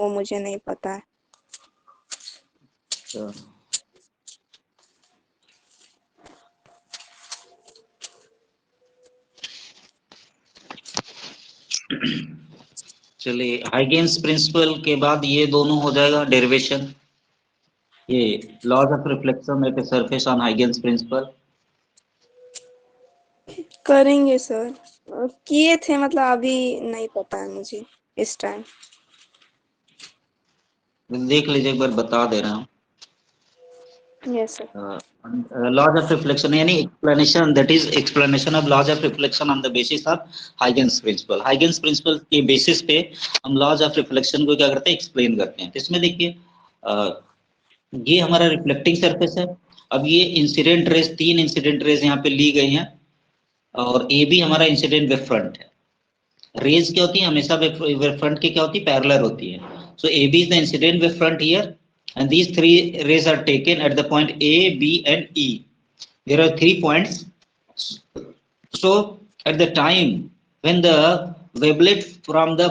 वो मुझे नहीं पता है। अच्छा, चलिए हाइगेन्स प्रिंसिपल के बाद ये दोनों हो जाएगा डेरिवेशन, ये laws of reflection at a surface on Huygens principle. करेंगे सर, किए थे, मतलब अभी नहीं पता है मुझे इस टाइम। देख लीजिए, एक बार बता दे रहा हूँ। Yes sir. Laws of reflection यानी explanation, that is explanation of laws of reflection on the basis of Huygens principle. Huygens principle के बेसिस पे हम लॉज ऑफ रिफ्लेक्शन को क्या करते हैं, एक्सप्लेन करते हैं। इसमें देखिए ये हमारा रिफ्लेक्टिंग सरफेस है। अब ये इंसिडेंट रेज, 3 इंसिडेंट रेज यहाँ पे ली गई हैं और ए भी हमारा इंसिडेंट वेव फ्रंट है। रेज क्या होती है, हमेशा वेव फ्रंट की क्या होती है, पैरेलल होती है। So A B is the incident wave front here and these 3 rays are taken at the point A, B and E. There are 3 points. So at the time when the wavelet from the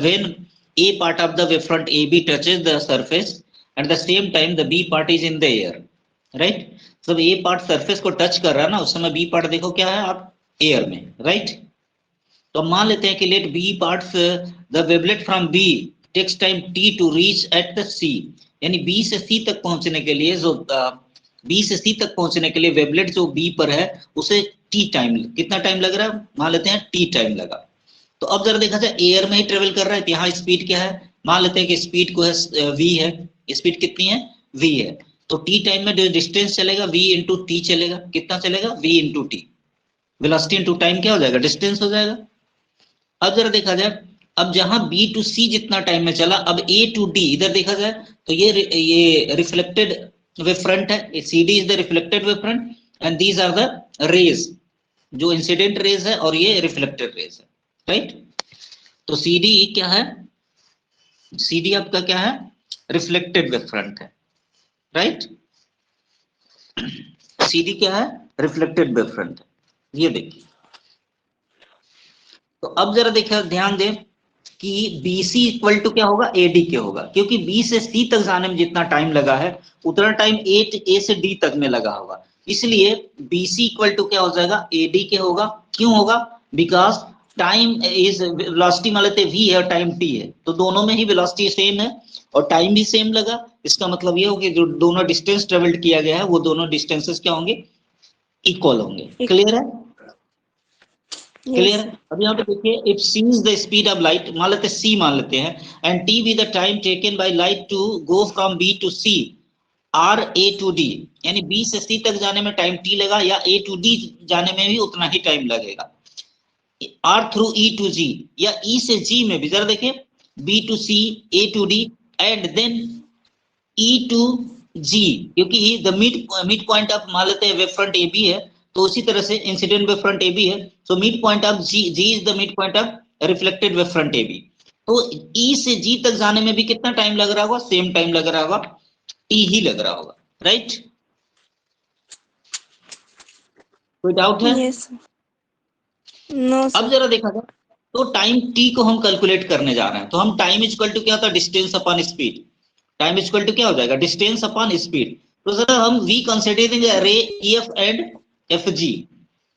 when A part of the wavefront AB touches the surface, at the same time the B part is in the air, right? So A part surface को touch कर रहा है ना, उस समय B part देखो क्या है आप, air में, right? तो हम मान लेते हैं कि let B parts the wavelet from B takes time T to reach at the C, यानी बी से सी तक पहुंचने के लिए जो बी से सी तक पहुंचने के लिए वेवलेट जो बी पर है उसे टी टाइम, कितना टाइम लग रहा है, मान लेते हैं टी टाइम लगा। तो अब जरा देखा जाए एयर में ही ट्रेवल कर रहा है, यहाँ स्पीड क्या है, मान लेते हैं कि स्पीड को है वी है, स्पीड कितनी है, वी है। तो टी टाइम में जो डिस्टेंस चलेगा वी इंटू टी चलेगा, कितना चलेगा, V into T. Velocity into time क्या हो जाएगा, डिस्टेंस हो जाएगा। अब जरा देखा जाए, अब जहां बी टू सी जितना टाइम में चला, अब ए टू डी इधर देखा जाए तो ये रिफ्लेक्टेड वेव फ्रंट है, C D is the reflected wave front and these are the rays, जो इंसिडेंट रेज है और ये रिफ्लेक्टेड रेज है, राइट। तो सी डी क्या है, सी डी आपका क्या है, रिफ्लेक्टेड वेव फ्रंट है, राइट। सी डी क्या है, रिफ्लेक्टेड वेव फ्रंट है, ये देखिए। तो अब जरा देखा, ध्यान दें कि BC इक्वल टू क्या होगा, AD के होगा, क्योंकि B से C तक जाने में जितना टाइम लगा है उतना टाइम A से D तक में लगा होगा, इसलिए BC इक्वल टू क्या हो जाएगा, AD के होगा। क्यों होगा, बिकॉज टाइम इज वेलोसिटी मान लेते V है और टाइम T है, तो दोनों में ही वेलोसिटी सेम है और टाइम भी सेम लगा। इसका मतलब ये हो कि जो दोनों डिस्टेंस ट्रेवल्ड किया गया है वो दोनों डिस्टेंसेस क्या होंगे, इक्वल होंगे। क्लियर है, क्लियर है। अब यहाँ पे देखिए, if C is the speed of light, मान लेते हैं सी मान लेते हैं, and T be the time taken by light to go from B to C or A to D, यानी बी से सी तक जाने में टाइम टी लगा या ए टू डी जाने में भी उतना ही टाइम लगेगा, or through E to G या ई से जी में भी, जरा देखिए B to C, A to D and then E to G, क्योंकि द मिड पॉइंट ऑफ मान लेते हैं वेव फ्रंट ए बी है, तो उसी तरह से incident wave front A B है, so mid point of G, G is the mid point of reflected wave front A B. तो ई से जी तक जाने में भी कितना टाइम लग रहा होगा, सेम टाइम लग रहा होगा, टी ही लग रहा होगा, राइट। कोई डाउट है? यस नो अब जरा देखा जाए तो टाइम टी को हम कैलकुलेट करने जा रहे हैं, तो हम टाइम इक्वल टू क्या होता है, distance upon speed. Time equal to क्या हो जाएगा, डिस्टेंस अपॉन स्पीड। तो सर हम we considering ray EF and FG,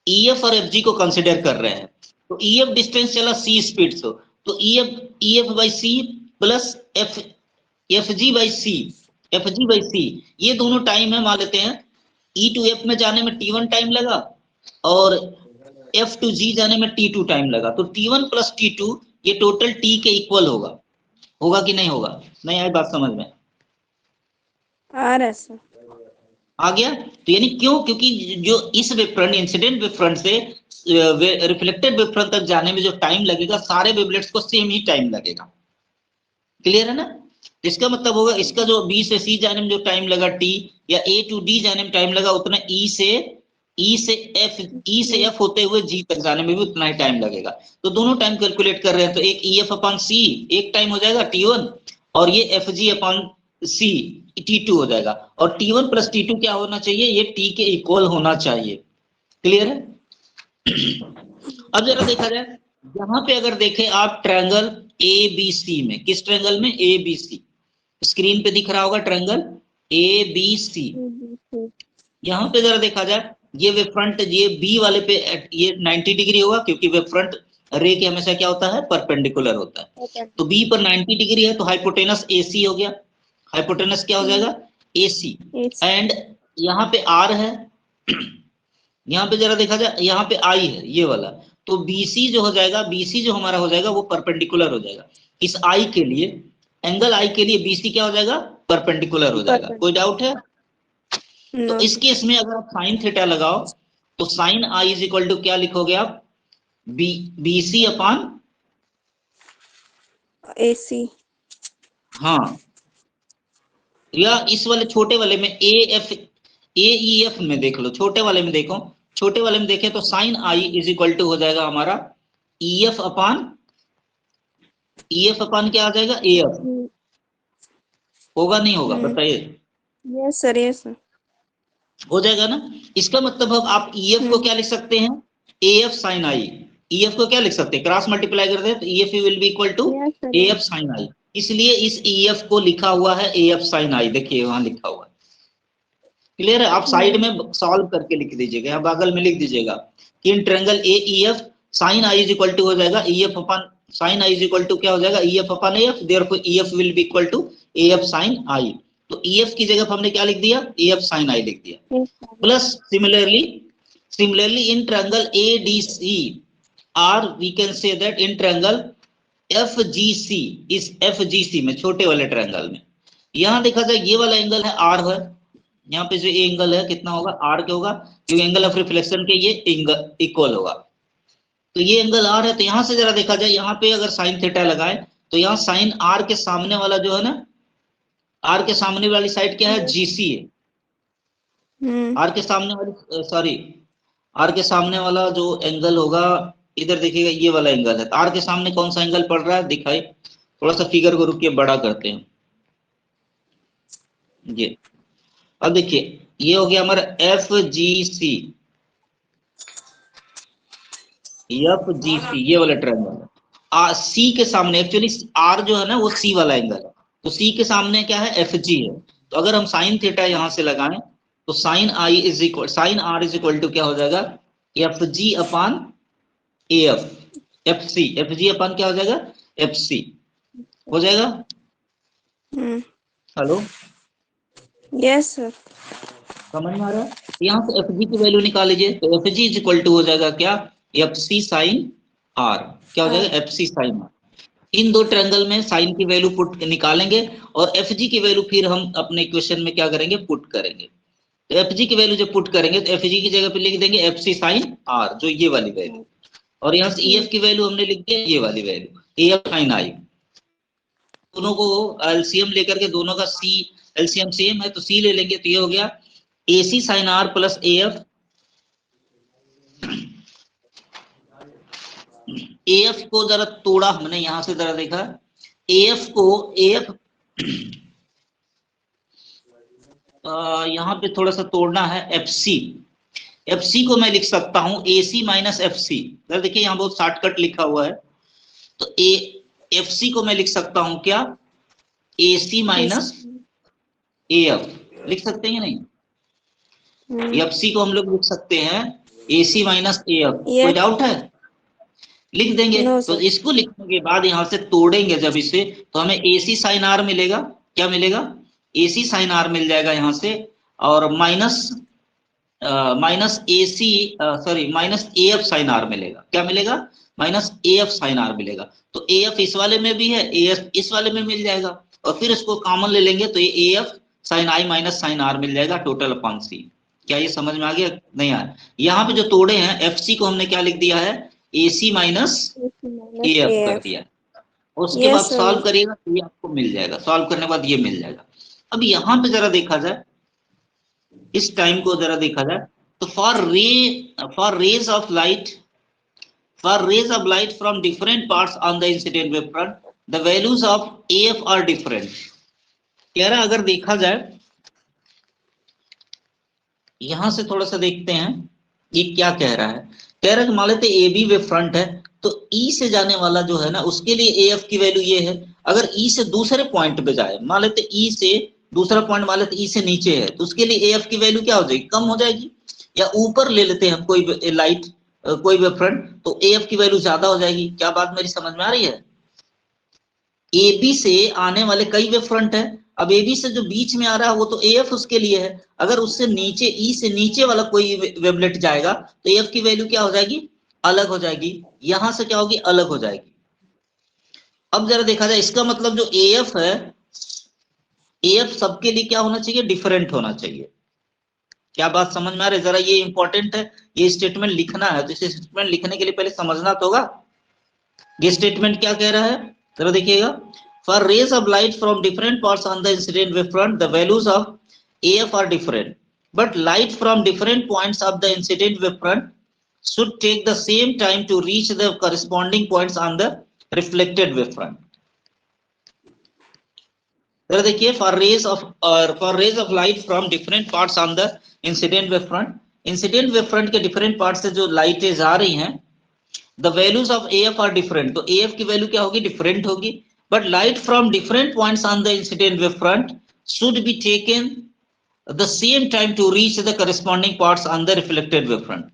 EF और एफजी को कंसिडर कर रहे हैं। तो ईएफ डिस्टेंस चला सी स्पीड से, तो EF by C plus FG by C, FG by C, ये दोनों टाइम है, मान लेते हैं ई टू एफ में जाने में T1 टाइम लगा और एफ टू जी जाने में T2 टाइम लगा, तो T1 प्लस T2 ये टोटल T के इक्वल होगा, होगा कि नहीं होगा, नहीं आई बात समझ में, आ रहा है सर। आ गया। तो यानी क्यों, क्योंकि जो इस wave front, incident wave front से रिफ्लेक्टेड वेव फ्रंट तक जाने में जो टाइम लगेगा सारे वेवलेट्स को सेम ही टाइम लगेगा। क्लियर है ना, इसका मतलब होगा इसका जो बी से सी जाने में जो टाइम लगा टी, या ए टू डी जाने में टाइम लगा उतना ई से एफ होते हुए जी तक जाने में भी उतना ही टाइम लगेगा। तो दोनों टाइम कैलकुलेट कर रहे हैं, तो एक ई एफ अपॉन सी एक टाइम हो जाएगा T1 और ये एफ जी अपॉन सी T2 हो जाएगा, और T1 प्लस T2 क्या होना चाहिए, ये T के इक्वल होना चाहिए। क्लियर है। अब जरा देखा जाए, यहाँ पे अगर देखें आप ट्रायंगल ए बी सी में, किस ट्रायंगल में, ए बी सी, स्क्रीन पे दिख रहा होगा ट्रायंगल ए बी सी। यहाँ पे जरा देखा जाए, ये वे फ्रंट, ये बी वाले पे ये 90 डिग्री होगा, क्योंकि वे फ्रंट रे के हमेशा क्या होता है, परपेंडिकुलर होता है। तो बी पर 90 डिग्री है, तो हाइपोटेनस AC हो गया, हाइपोटेनस क्या हो जाएगा, AC। एंड यहाँ पे R है, यहाँ पे जरा देखा जाए, यहाँ पे I है ये वाला, तो BC जो हो जाएगा, BC जो हमारा हो जाएगा वो परपेंडिकुलर हो जाएगा इस I के लिए, एंगल I के लिए BC क्या हो जाएगा, परपेंडिकुलर हो जाएगा। कोई डाउट है? तो इस केस में अगर आप साइन थीटा लगाओ तो sine I is equal to क्या लिखोगे आप, BC अपॉन AC। हाँ, या इस वाले छोटे वाले में AEF में देख लो, छोटे वाले में देखो, छोटे वाले में देखें तो sine I is equal to हो जाएगा हमारा EF अपॉन क्या आ जाएगा, AF। होगा नहीं होगा बताइए? यस सर, यस सर, हो जाएगा ना। इसका मतलब अब आप EF को क्या लिख सकते हैं, AF साइन I। EF को क्या लिख सकते हैं, क्रॉस मल्टीप्लाई कर दे तो EF will be equal to AF sine I। इसलिए इस EF को लिखा हुआ है AF साइन I, देखिए वहां लिखा हुआ है। क्लियर है? आप साइड में सॉल्व करके लिख दीजिएगा, या बगल में लिख दीजिएगा कि in triangle AEF sine I is equal to हो जाएगा EF upon sine I is equal to क्या हो जाएगा, EF upon AF, therefore EF will be equal to AF sine I। तो EF की जगह हमने क्या लिख दिया, AF साइन I लिख दिया। Plus similarly in triangle ADC और we can say that in triangle FGC, इस FGC में छोटे वाले ट्रायंगल में, यहां देखा जाए ये वाला एंगल है R है, यहाँ पे जो एंगल है कितना होगा, R क्या होगा, जो एंगल ऑफ रिफ्लेक्शन के ये एंगल इक्वल होगा, तो ये एंगल R है। तो यहाँ से जरा देखा जाए, यहाँ पे अगर साइन थीटा लगाए तो यहाँ साइन R के सामने वाला जो है ना, R के सामने वाली साइड क्या है, GC है। R के सामने वाली सॉरी, R के सामने वाला जो एंगल होगा, इधर देखिएगा ये वाला एंगल है, तो R के सामने कौन सा एंगल पड़ रहा है दिखाई, थोड़ा सा फिगर को रुकिए बड़ा करते हैं ये। अब देखिए ये हो गया हमारा FGC, ये वाला ट्रायंगल है। C के सामने एक्चुअली R जो है ना वो C वाला एंगल है, तो C के सामने क्या है, FG है। तो अगर हम साइन थीटा यहां से लगाएं तो sine R is equal to क्या हो जाएगा, FG upon AF, FG upon क्या हो जाएगा, FC हो जाएगा। हेलो, यस सर, समझ में आ रहा है? यहाँ से FG की वैल्यू निकाल लीजिए, तो FG इज इक्वल टू हो जाएगा क्या, FC साइन R, क्या हो जाएगा, FC साइन R। इन दो ट्रायंगल में साइन की वैल्यू पुट निकालेंगे और FG की वैल्यू फिर हम अपने इक्वेशन में क्या करेंगे, पुट करेंगे। तो FG की वैल्यू जब पुट करेंगे तो FG की जगह पे लिख देंगे FC साइन R, जो ये वाली वैल्यू, और यहाँ से EF की वैल्यू हमने लिख दिया ये वाली वैल्यू, AF साइन I। दोनों को एलसीएम लेकर के, दोनों का एलसीएम सेम है तो C ले लेंगे, तो ये हो गया AC sine R plus AF को जरा तोड़ा हमने, यहां से जरा देखा AF को, यहाँ पे थोड़ा सा तोड़ना है, FC को मैं लिख सकता हूं AC माइनस FC। देखिए यहाँ बहुत शॉर्टकट लिखा हुआ है, तो FC को मैं लिख सकता हूं क्या, AC माइनस AF लिख सकते हैं नहीं, FC को हम लोग लिख सकते हैं AC माइनस AF। कोई डाउट है? लिख देंगे। तो इसको लिखने के बाद यहां से तोड़ेंगे जब इसे, तो हमें AC साइन R मिलेगा, क्या मिलेगा, AC साइन R मिल जाएगा यहां से, और माइनस AF साइन R मिलेगा, क्या मिलेगा, माइनस AF साइन R मिलेगा। तो AF इस वाले में भी है, AF इस वाले में मिल जाएगा, और फिर इसको कॉमन ले लेंगे तो ये AF sine I minus sine R मिल जाएगा टोटल अपॉन C। क्या ये समझ में आ गया? नहीं आया? यहाँ पे जो तोड़े हैं FC को हमने क्या लिख दिया है, AC माइनस AF कर दिया, और उसके बाद सॉल्व करिएगा तो ये आपको मिल जाएगा, सॉल्व करने के बाद ये मिल जाएगा। अब यहाँ पे जरा देखा जाए, इस टाइम को जरा देखा जाए, तो for rays of light from different parts on the incident wave front the values of AF are different. कह रहा अगर देखा जाए, यहां से थोड़ा सा देखते हैं ये क्या कह रहा है। कह रहा है कि मान लेते AB वेव फ्रंट है, तो ई से जाने वाला जो है ना उसके लिए ए एफ की वैल्यू ये है। अगर ई से दूसरे पॉइंट पे जाए, मान लेते ई से दूसरा पॉइंट, मान लेते ई से नीचे है, तो उसके लिए ए एफ की वैल्यू क्या हो जाएगी, कम हो जाएगी। या ऊपर ले लेते हैं हम कोई लाइट, कोई वेव फ्रंट, तो ए एफ की वैल्यू ज्यादा हो जाएगी। क्या बात मेरी समझ में आ रही है? ए बी से आने वाले कई वेव फ्रंट है, अब ए बी से जो बीच में आ रहा है वो तो ए एफ उसके लिए है। अगर उससे नीचे ई से नीचे वाला कोई वेवलेट जाएगा तो ए एफ की वैल्यू क्या हो जाएगी, अलग हो जाएगी। यहां से क्या होगी, अलग हो जाएगी। अब जरा देखा जाए, इसका मतलब जो ए एफ है, ए एफ सबके लिए क्या होना चाहिए, डिफरेंट होना चाहिए। क्या बात समझ में आ रही है? जरा ये इंपॉर्टेंट है, ये स्टेटमेंट लिखना है, तो इस स्टेटमेंट लिखने के लिए पहले समझना तो होगा ये स्टेटमेंट क्या कह रहा है। जरा देखिएगा, for rays of light from different parts on the incident wavefront, the values of AF are different, but light from different points of the incident wavefront should take the same time to reach the corresponding points on the reflected wavefront. जरा देखिए, for rays of light from different parts on the incident wavefront के different parts से जो लाइटें आ रही हैं, the values of AF are different, तो AF की वैल्यू क्या होगी, डिफरेंट होगी। but light from different points on the incident wavefront should be taken the same time to reach the corresponding parts on the reflected wavefront।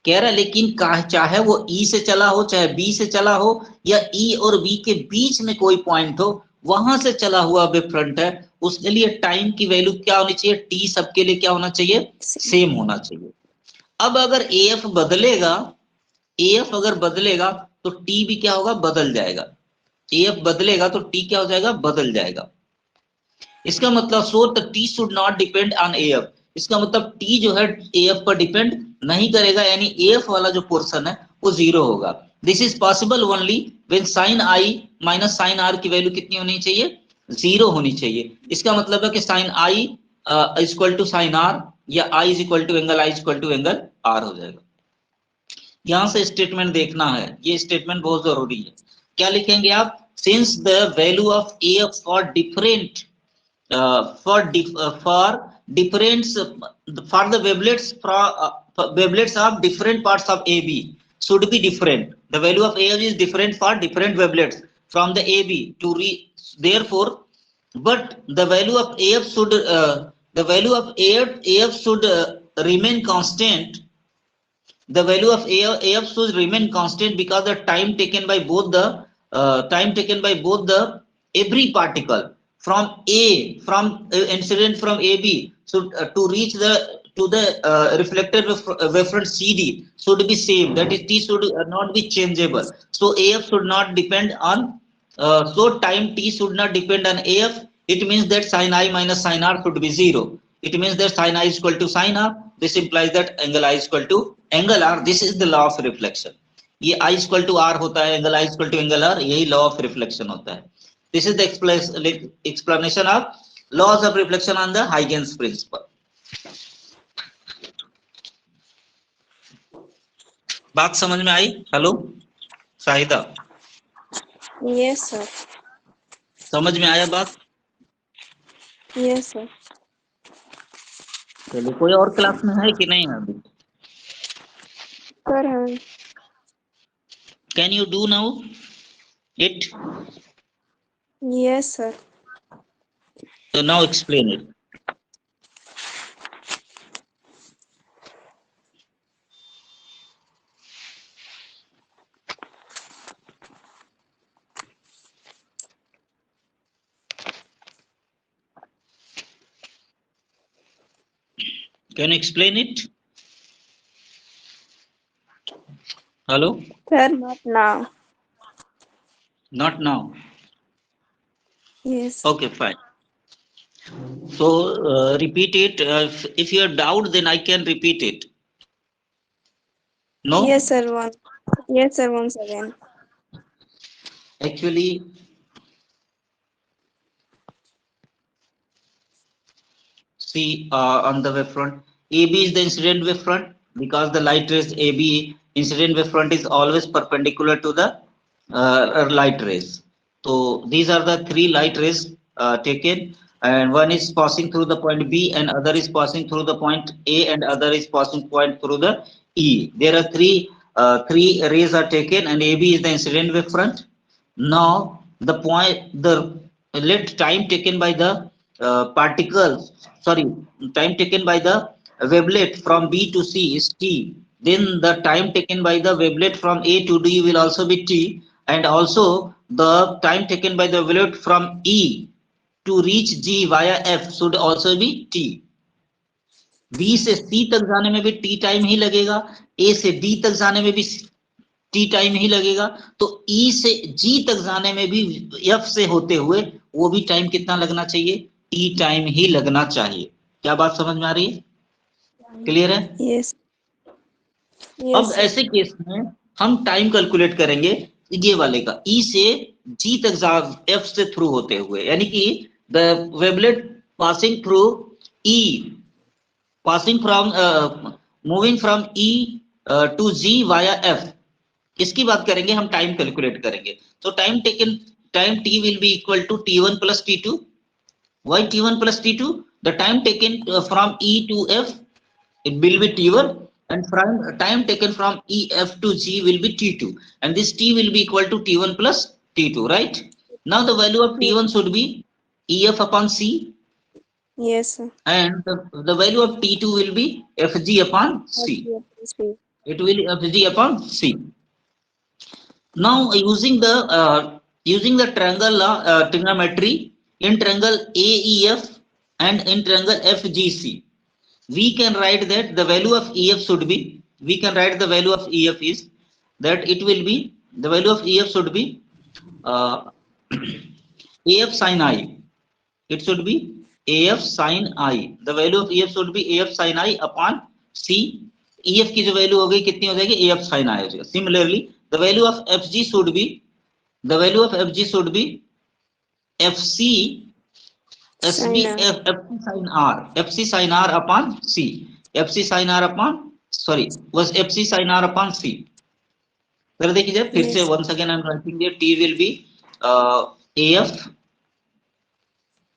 कह रहा है लेकिन चाहे वो E से चला हो, चाहे B से चला हो, या E और B के बीच में कोई पॉइंट हो, वहां से चला हुआ वेवफ्रंट है, उसके लिए टाइम की वैल्यू क्या होनी चाहिए, T सबके लिए क्या होना चाहिए, सेम होना चाहिए। अब अगर AF बदलेगा, AF अगर बदलेगा तो T भी क्या होगा, बदल जाएगा। AF बदलेगा तो T क्या हो जाएगा, बदल जाएगा। इसका मतलब so the T should not depend on AF, इसका मतलब T जो है AF पर डिपेंड नहीं करेगा, यानी AF वाला जो पोर्शन है वो जीरो होगा। This is possible only when sine I minus sine R की वैल्यू कितनी होनी चाहिए, जीरो होनी चाहिए। इसका मतलब है कि sine I is equal to sine R, या I is equal to angle I is equal to angle R हो जाएगा। यहां से स्टेटमेंट देखना है, ये स्टेटमेंट बहुत जरूरी है। क्या लिखेंगे आप, since the value of AF for different for difference for the wavelets of different parts of AB should be different, the value of AF is different for different wavelets from the AB to therefore, but the value of AF should remain constant, the value of AF should remain constant because the time taken by both the every particle from incident from AB should to reach to the reflected wavefront CD should be same, that is T should not be changeable, so AF should not depend on so time T should not depend on AF. It means that sin I minus sin R should be zero. It means that sin I is equal to sin R, this implies that angle I is equal to angle R. This is the law of reflection. ये I is equal to R होता है, angle I is equal to angle R, यही law of reflection होता है। This is the explanation of laws of reflection on the Huygens principle. बात समझ में आई? Hello Shahida, yes sir. समझ में आया बात? Yes sir. चलो, कोई और क्लास में है कि नहीं अभी? सर हाँ। Can you do now it? Yes sir. So now explain it. Can you explain it? Hello? Sir, not now. Not now. Yes. Okay, fine. So repeat it. If you have doubt, then I can repeat it. No? Yes sir, once again. Actually, see on the wavefront, AB is the incident wavefront because the light rays AB incident wavefront is always perpendicular to the light rays. So these are the three light rays taken, and one is passing through the point B, and other is passing through the point A, and other is passing point through the E. There are three three rays are taken and AB is the incident wave front. Now the let time taken by the time taken by the wavelet from B to C is T. Then the time taken by the wavelet from A to D will also be T, and also the time taken by the wavelet from E to reach G via F should also be T. B से C तक जाने में भी T time ही लगेगा, A से D तक जाने में भी T टाइम ही लगेगा, तो E से G तक जाने में भी F से होते हुए वो भी टाइम कितना लगना चाहिए? T टाइम ही लगना चाहिए। क्या बात समझ में आ रही है? क्लियर है? यस अब यस ऐसे केस में हम टाइम कैलकुलेट करेंगे ये वाले का, E से G तक F से थ्रू होते हुए, यानी कि the wavelet passing through E, passing from moving from E to G via F, इसकी बात करेंगे हम, टाइम कैलकुलेट करेंगे। तो time T will be equal to T1 plus T2. Why T1 plus T2? The time taken from E to F, it will be T1, and from time taken from EF to G will be T2, and this T will be equal to T1 plus T2, right? Now the value of T1 should be EF upon C, yes sir. and the value of T2 will be Fg upon C. It will Fg upon C. Now using the triangle trigonometry in triangle AEF and in triangle FGC, we can write that the value of EF should be, we can write the value of EF is that it will be, the value of EF should be AF sin I. It should be AF sin I. The value of EF should be AF sin I upon C. EF की जो value हो गई कितनी हो जाएगी? AF sin I हो जाएगा। Similarly, the value of FG should be, the value of FG should be FC SB FC sin R, FC sin R upon C, FC sin R upon, sorry, was FC sin R upon C. जरा देखिए जरा फिर से, once again I am writing there, T will be AF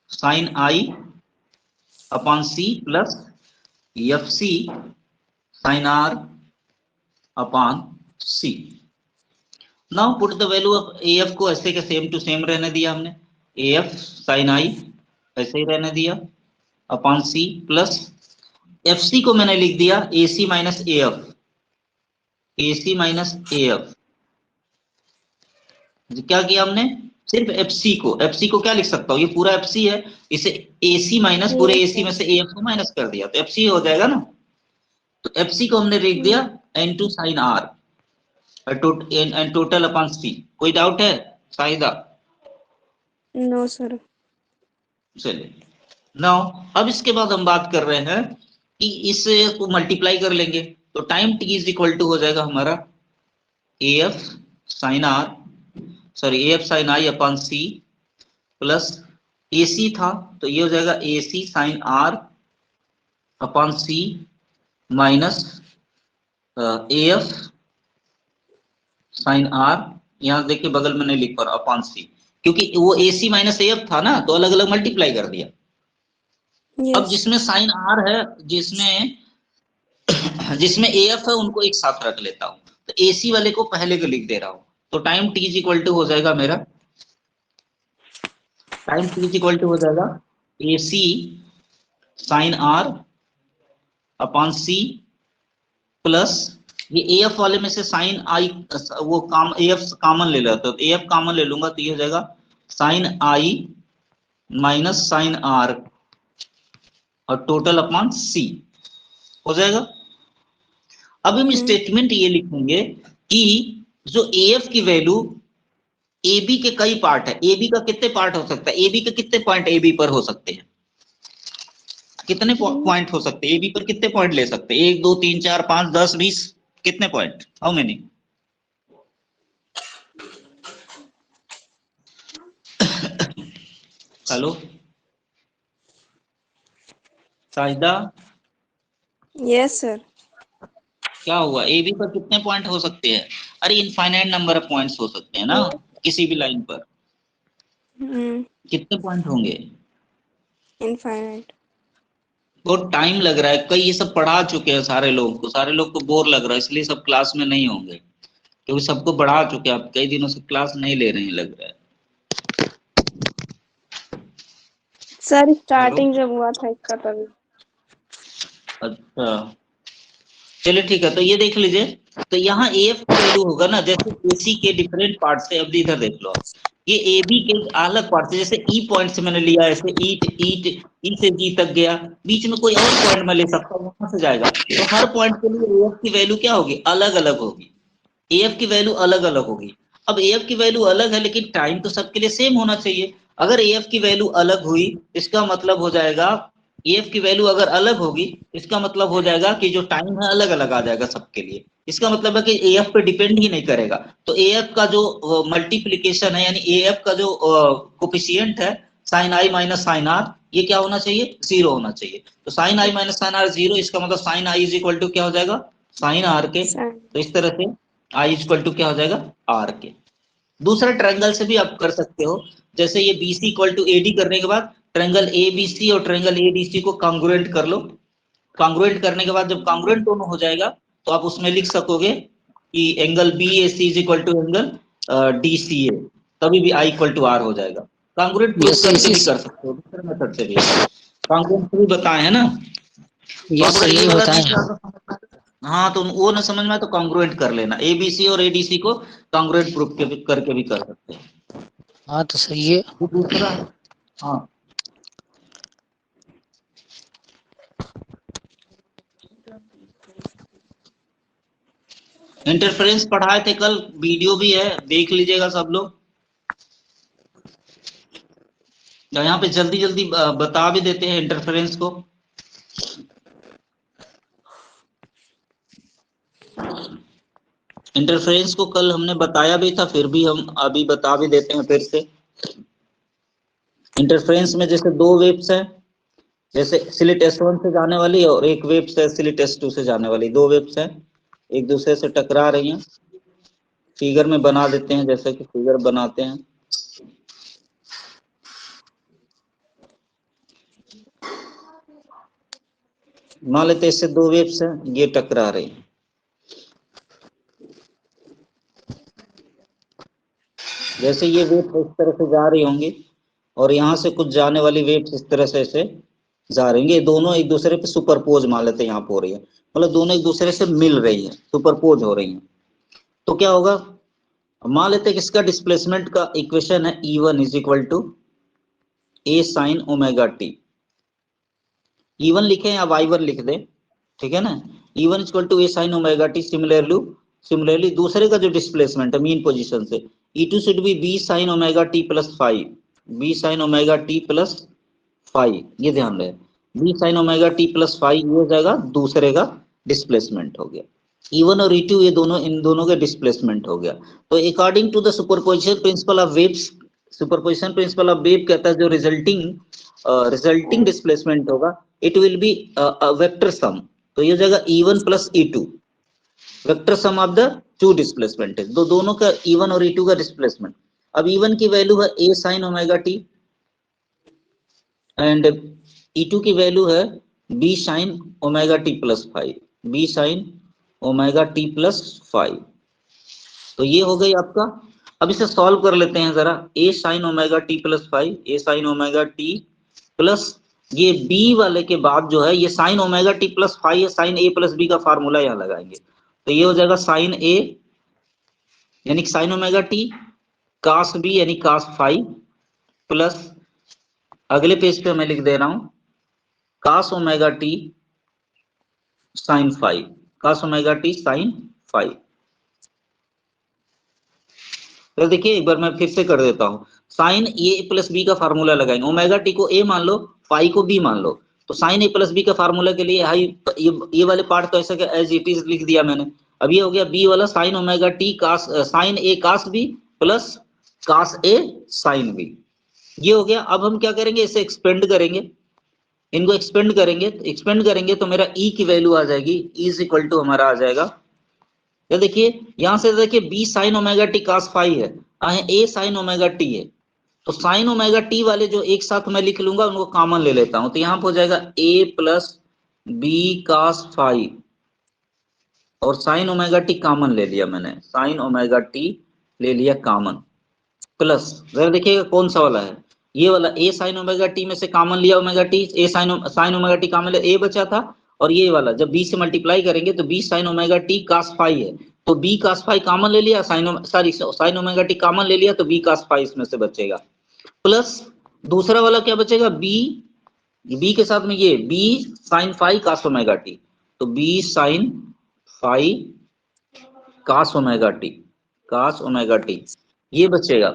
sin I upon C plus FC sin R upon C. Now put the value of AF को ऐसे के same to same रहने दिया हमने, AF sin I ऐसे ही रहने दिया upon C plus FC को मैंने लिख दिया AC minus AF, AC minus AF। क्या किया हमने? सिर्फ FC को क्या लिख सकता हूँ? ये पूरा FC है, इसे AC माइनस पूरे AC में से AF को माइनस कर दिया तो FC हो जाएगा ना। तो FC को हमने लिख दिया N2 sin R and total upon C। कोई डाउट है साहिदा? No sir. चलिए नाउ अब इसके बाद हम बात कर रहे हैं कि इसे को मल्टीप्लाई कर लेंगे तो time T is equal to हो जाएगा हमारा AF sin R, sorry AF sin I upon C plus AC था तो ये हो जाएगा AC sin R upon C minus AF sin R, यहाँ देखिए बगल में नहीं लिख पा रहा अपॉन C, क्योंकि वो AC माइनस AF था ना तो अलग अलग मल्टीप्लाई कर दिया। अब जिसमें साइन R है, जिसमें AF है उनको एक साथ रख लेता हूं, तो AC वाले को पहले को लिख दे रहा हूं। तो time T is equal to हो जाएगा मेरा, time T is equal to हो जाएगा AC sine R upon C plus ये AF वाले में से साइन I वो काम AF कॉमन ले लेता, तो AF कॉमन ले लूंगा तो ये हो जाएगा sine I minus sine R और टोटल अपॉन C हो जाएगा। अब हम स्टेटमेंट ये लिखेंगे कि जो AF की वैल्यू AB के कई पार्ट है, AB का कितने पार्ट हो सकता है, AB के कितने पॉइंट AB पर हो सकते हैं, कितने पॉइंट हो सकते हैं AB पर, कितने पॉइंट ले सकते हैं? 1 2 3 4 5 10 20, कितने point? How many? Hello Sajida? Yes sir. क्या हुआ? AB पर कितने पॉइंट हो सकते हैं? अरे इनफाइनाइट नंबर ऑफ पॉइंट्स हो सकते हैं ना किसी भी लाइन पर। कितने पॉइंट होंगे? इनफाइनाइट। और टाइम लग रहा है, कई ये सब पढ़ा चुके हैं सारे लोग को बोर लग रहा है, इसलिए सब क्लास में नहीं होंगे, क्योंकि सबको पढ़ा चुके हैं, आप कई दिनों से क्लास नहीं ले रहे हैं लग रहा है। सर हेलो, स्टार्टिंग जब हुआ था इसका तभी। अच्छा चलिए ठीक है, तो ये देख लीजिए, तो यहाँ एफ का वैल्यू होगा ना, जैसे एसी के डिफरेंट पार्ट से, अब इधर देख लो, ये ए बी के अलग पार्ट से, जैसे ई पॉइंट से मैंने लिया, ऐसे ईट ईट ई से जी तक गया, बीच में कोई और पॉइंट में ले सकता हूँ, वहां से जाएगा, तो हर पॉइंट के लिए एफ की वैल्यू क्या होगी, अलग अलग होगी, एफ की वैल्यू अलग अलग होगी। अब एफ की वैल्यू अलग है, लेकिन टाइम तो सबके लिए सेम होना चाहिए। अगर एफ की वैल्यू अलग हुई, इसका मतलब हो जाएगा, एफ की वैल्यू अगर अलग होगी, इसका मतलब हो जाएगा कि जो टाइम है अलग अलग आ जाएगा सबके लिए। इसका मतलब है कि एफ पे डिपेंड ही नहीं करेगा। तो एफ का जो मल्टीप्लीकेशन है, यानी एफ का जो कोफिशिएंट है, sine I minus sine R, ये क्या होना चाहिए, 0 होना चाहिए। तो sine I minus sine R 0, इसका मतलब sine I is equal to क्या हो जाएगा, साइन आर के। तो इस तरह से आई इज इक्वल टू क्या हो जाएगा, आर के। दूसरा ट्रायंगल से भी आप कर सकते हो, जैसे ये BC इक्वल टू AD करने के बाद ट्रायंगल ABC और ट्रायंगल ADC को कॉन्ग्रुएंट कर लो। कॉन्ग्रुएंट करने के बाद जब कॉन्ग्रुएंट दोनों हो जाएगा, तो आप उसमें लिख सकोगे कि angle BAC is equal to angle DCA, तभी भी I इक्वल टू R हो जाएगा। कॉन्ग्रुएंट प्रूफ करके भी कर सकते हो, दूसरे मेथड से भी, कॉन्ग्रुएंट भी बताए हैं ना। ये सही बताए। हाँ, तो वो ना समझ में आए तो कॉन्ग्रुएंट कर लेना, ABC और ADC को कॉन्ग्रुएंट प्रूफ के भी करके भी कर सकते हैं। हाँ तो सही है। दूसरा, हाँ इंटरफेरेंस पढ़ाए थे कल, वीडियो भी है, देख लीजिएगा सब लोग। यहाँ पे जल्दी जल्दी बता भी देते हैं इंटरफेरेंस को। इंटरफेरेंस को कल हमने बताया भी था, फिर भी हम अभी बता भी देते हैं फिर से। इंटरफेरेंस में जैसे दो वेव्स हैं, जैसे स्लिट S1 से जाने वाली और एक वेव्स है स्लिट S2 से जाने वाली, दो वेव्स हैं एक दूसरे से टकरा रही हैं। फिगर में बना देते हैं, जैसे कि फिगर बनाते हैं। मान लेते हैं इससे दो वेव्स हैं, ये टकरा रही हैं। जैसे ये वेव्स इस तरह से जा रही होंगी और यहाँ से कुछ जाने वाली वेव्स इस तरह से ऐसे जा रही हैं, दोनों एक दूसरे पे सुपरपोज मान लेते हैं, यहाँ पे हो रही है, मतलब दोनों एक दूसरे से मिल रही है, सुपरपोज हो रही हैं। तो क्या होगा, मान लेते हैं कि इसका डिस्प्लेसमेंट का इक्वेशन है E1 is equal to A sine omega T. E1 लिखें या Y1 लिख दे, ठीक है ना। E1 equal to A sine omega T. Similarly दूसरे का जो डिस्प्लेसमेंट है मीन पोजीशन से, E2 should be B sine omega T plus 5, B sine omega T plus 5, ये ध्यान रहे, B sine omega T plus 5 ये हो जाएगा दूसरे का डिस्प्लेसमेंट हो गया। E1 और E2 ये दोनों, इन दोनों का डिस्प्लेसमेंट हो गया। तो according to the superposition principle of waves, superposition principle of wave कहता है जो रिजल्टिंग डिस्प्लेसमेंट होगा, it will be vector sum. तो ये हो जाएगा E1 plus E2, vector sum of the two displacement है, दोनों का E1 और E2 का डिस्प्लेसमेंट। अब E1 की वैल्यू है A sine omega T and E2 की वैल्यू है B sine omega T plus 5, B sine omega T plus 5। तो ये हो गई आपका। अब इसे सॉल्व कर लेते हैं जरा, A sine omega T plus 5, A sine omega T plus ये B वाले के बाद जो है ये साइन ओमेगा टी प्लस 5 है, साइन A प्लस B का फार्मूला यहाँ लगाएंगे, तो ये हो जाएगा साइन A यानी साइन ओमेगा टी, कास B यानी कास 5 प्लस, अगले पेज पे मैं लिख दे रहा हूं cos omega T sine 5, cos omega T sine 5। तो देखिए एक बार मैं फिर से कर देता हूं, साइन A प्लस B का फार्मूला लगाएंगे, ओमेगा टी को A मान लो, फाई को B मान लो। तो साइन A प्लस B का फार्मूला के लिए हाई ये वाले पार्ट तो ऐसा एज इट इज लिख दिया मैंने। अब ये हो गया B वाला sine omega T cos sine A cos B plus cos A sine B, ये हो गया। अब हम क्या करेंगे, इसे एक्सपेंड करेंगे, इनको एक्सपेंड करेंगे तो मेरा E की वैल्यू आ जाएगी, E इज इक्वल टू हमारा आ जाएगा, ये देखिए यहां से देखिए B साइन ओमेगा टी कास 5 है, A साइन ओमेगा टी है, तो साइन ओमेगा टी वाले जो एक साथ मैं लिख लूंगा उनको कॉमन ले लेता हूं, तो यहाँ पे हो जाएगा A plus B cos phi और साइन ओमेगा टी कॉमन ले लिया मैंने, साइन ओमेगा टी ले लिया कॉमन, प्लस जरा देखिएगा कौन सा वाला है, ये वाला ए साइन ओमेगा टी में से कॉमन लिया ओमेगा टी, ए साइन ओमेगा टी कॉमन लिया, ए बचा था, और ये वाला जब बी से मल्टीप्लाई करेंगे तो B sine omega T cos phi है, तो बी cos फाई कॉमन ले लिया, साइन ओमेगा टी कॉमन ले लिया, तो बी cos फाई इसमें से बचेगा, प्लस दूसरा वाला क्या बचेगा, बी के साथ में ये B sine phi cos omega T, तो B sine phi cos omega T ये बचेगा।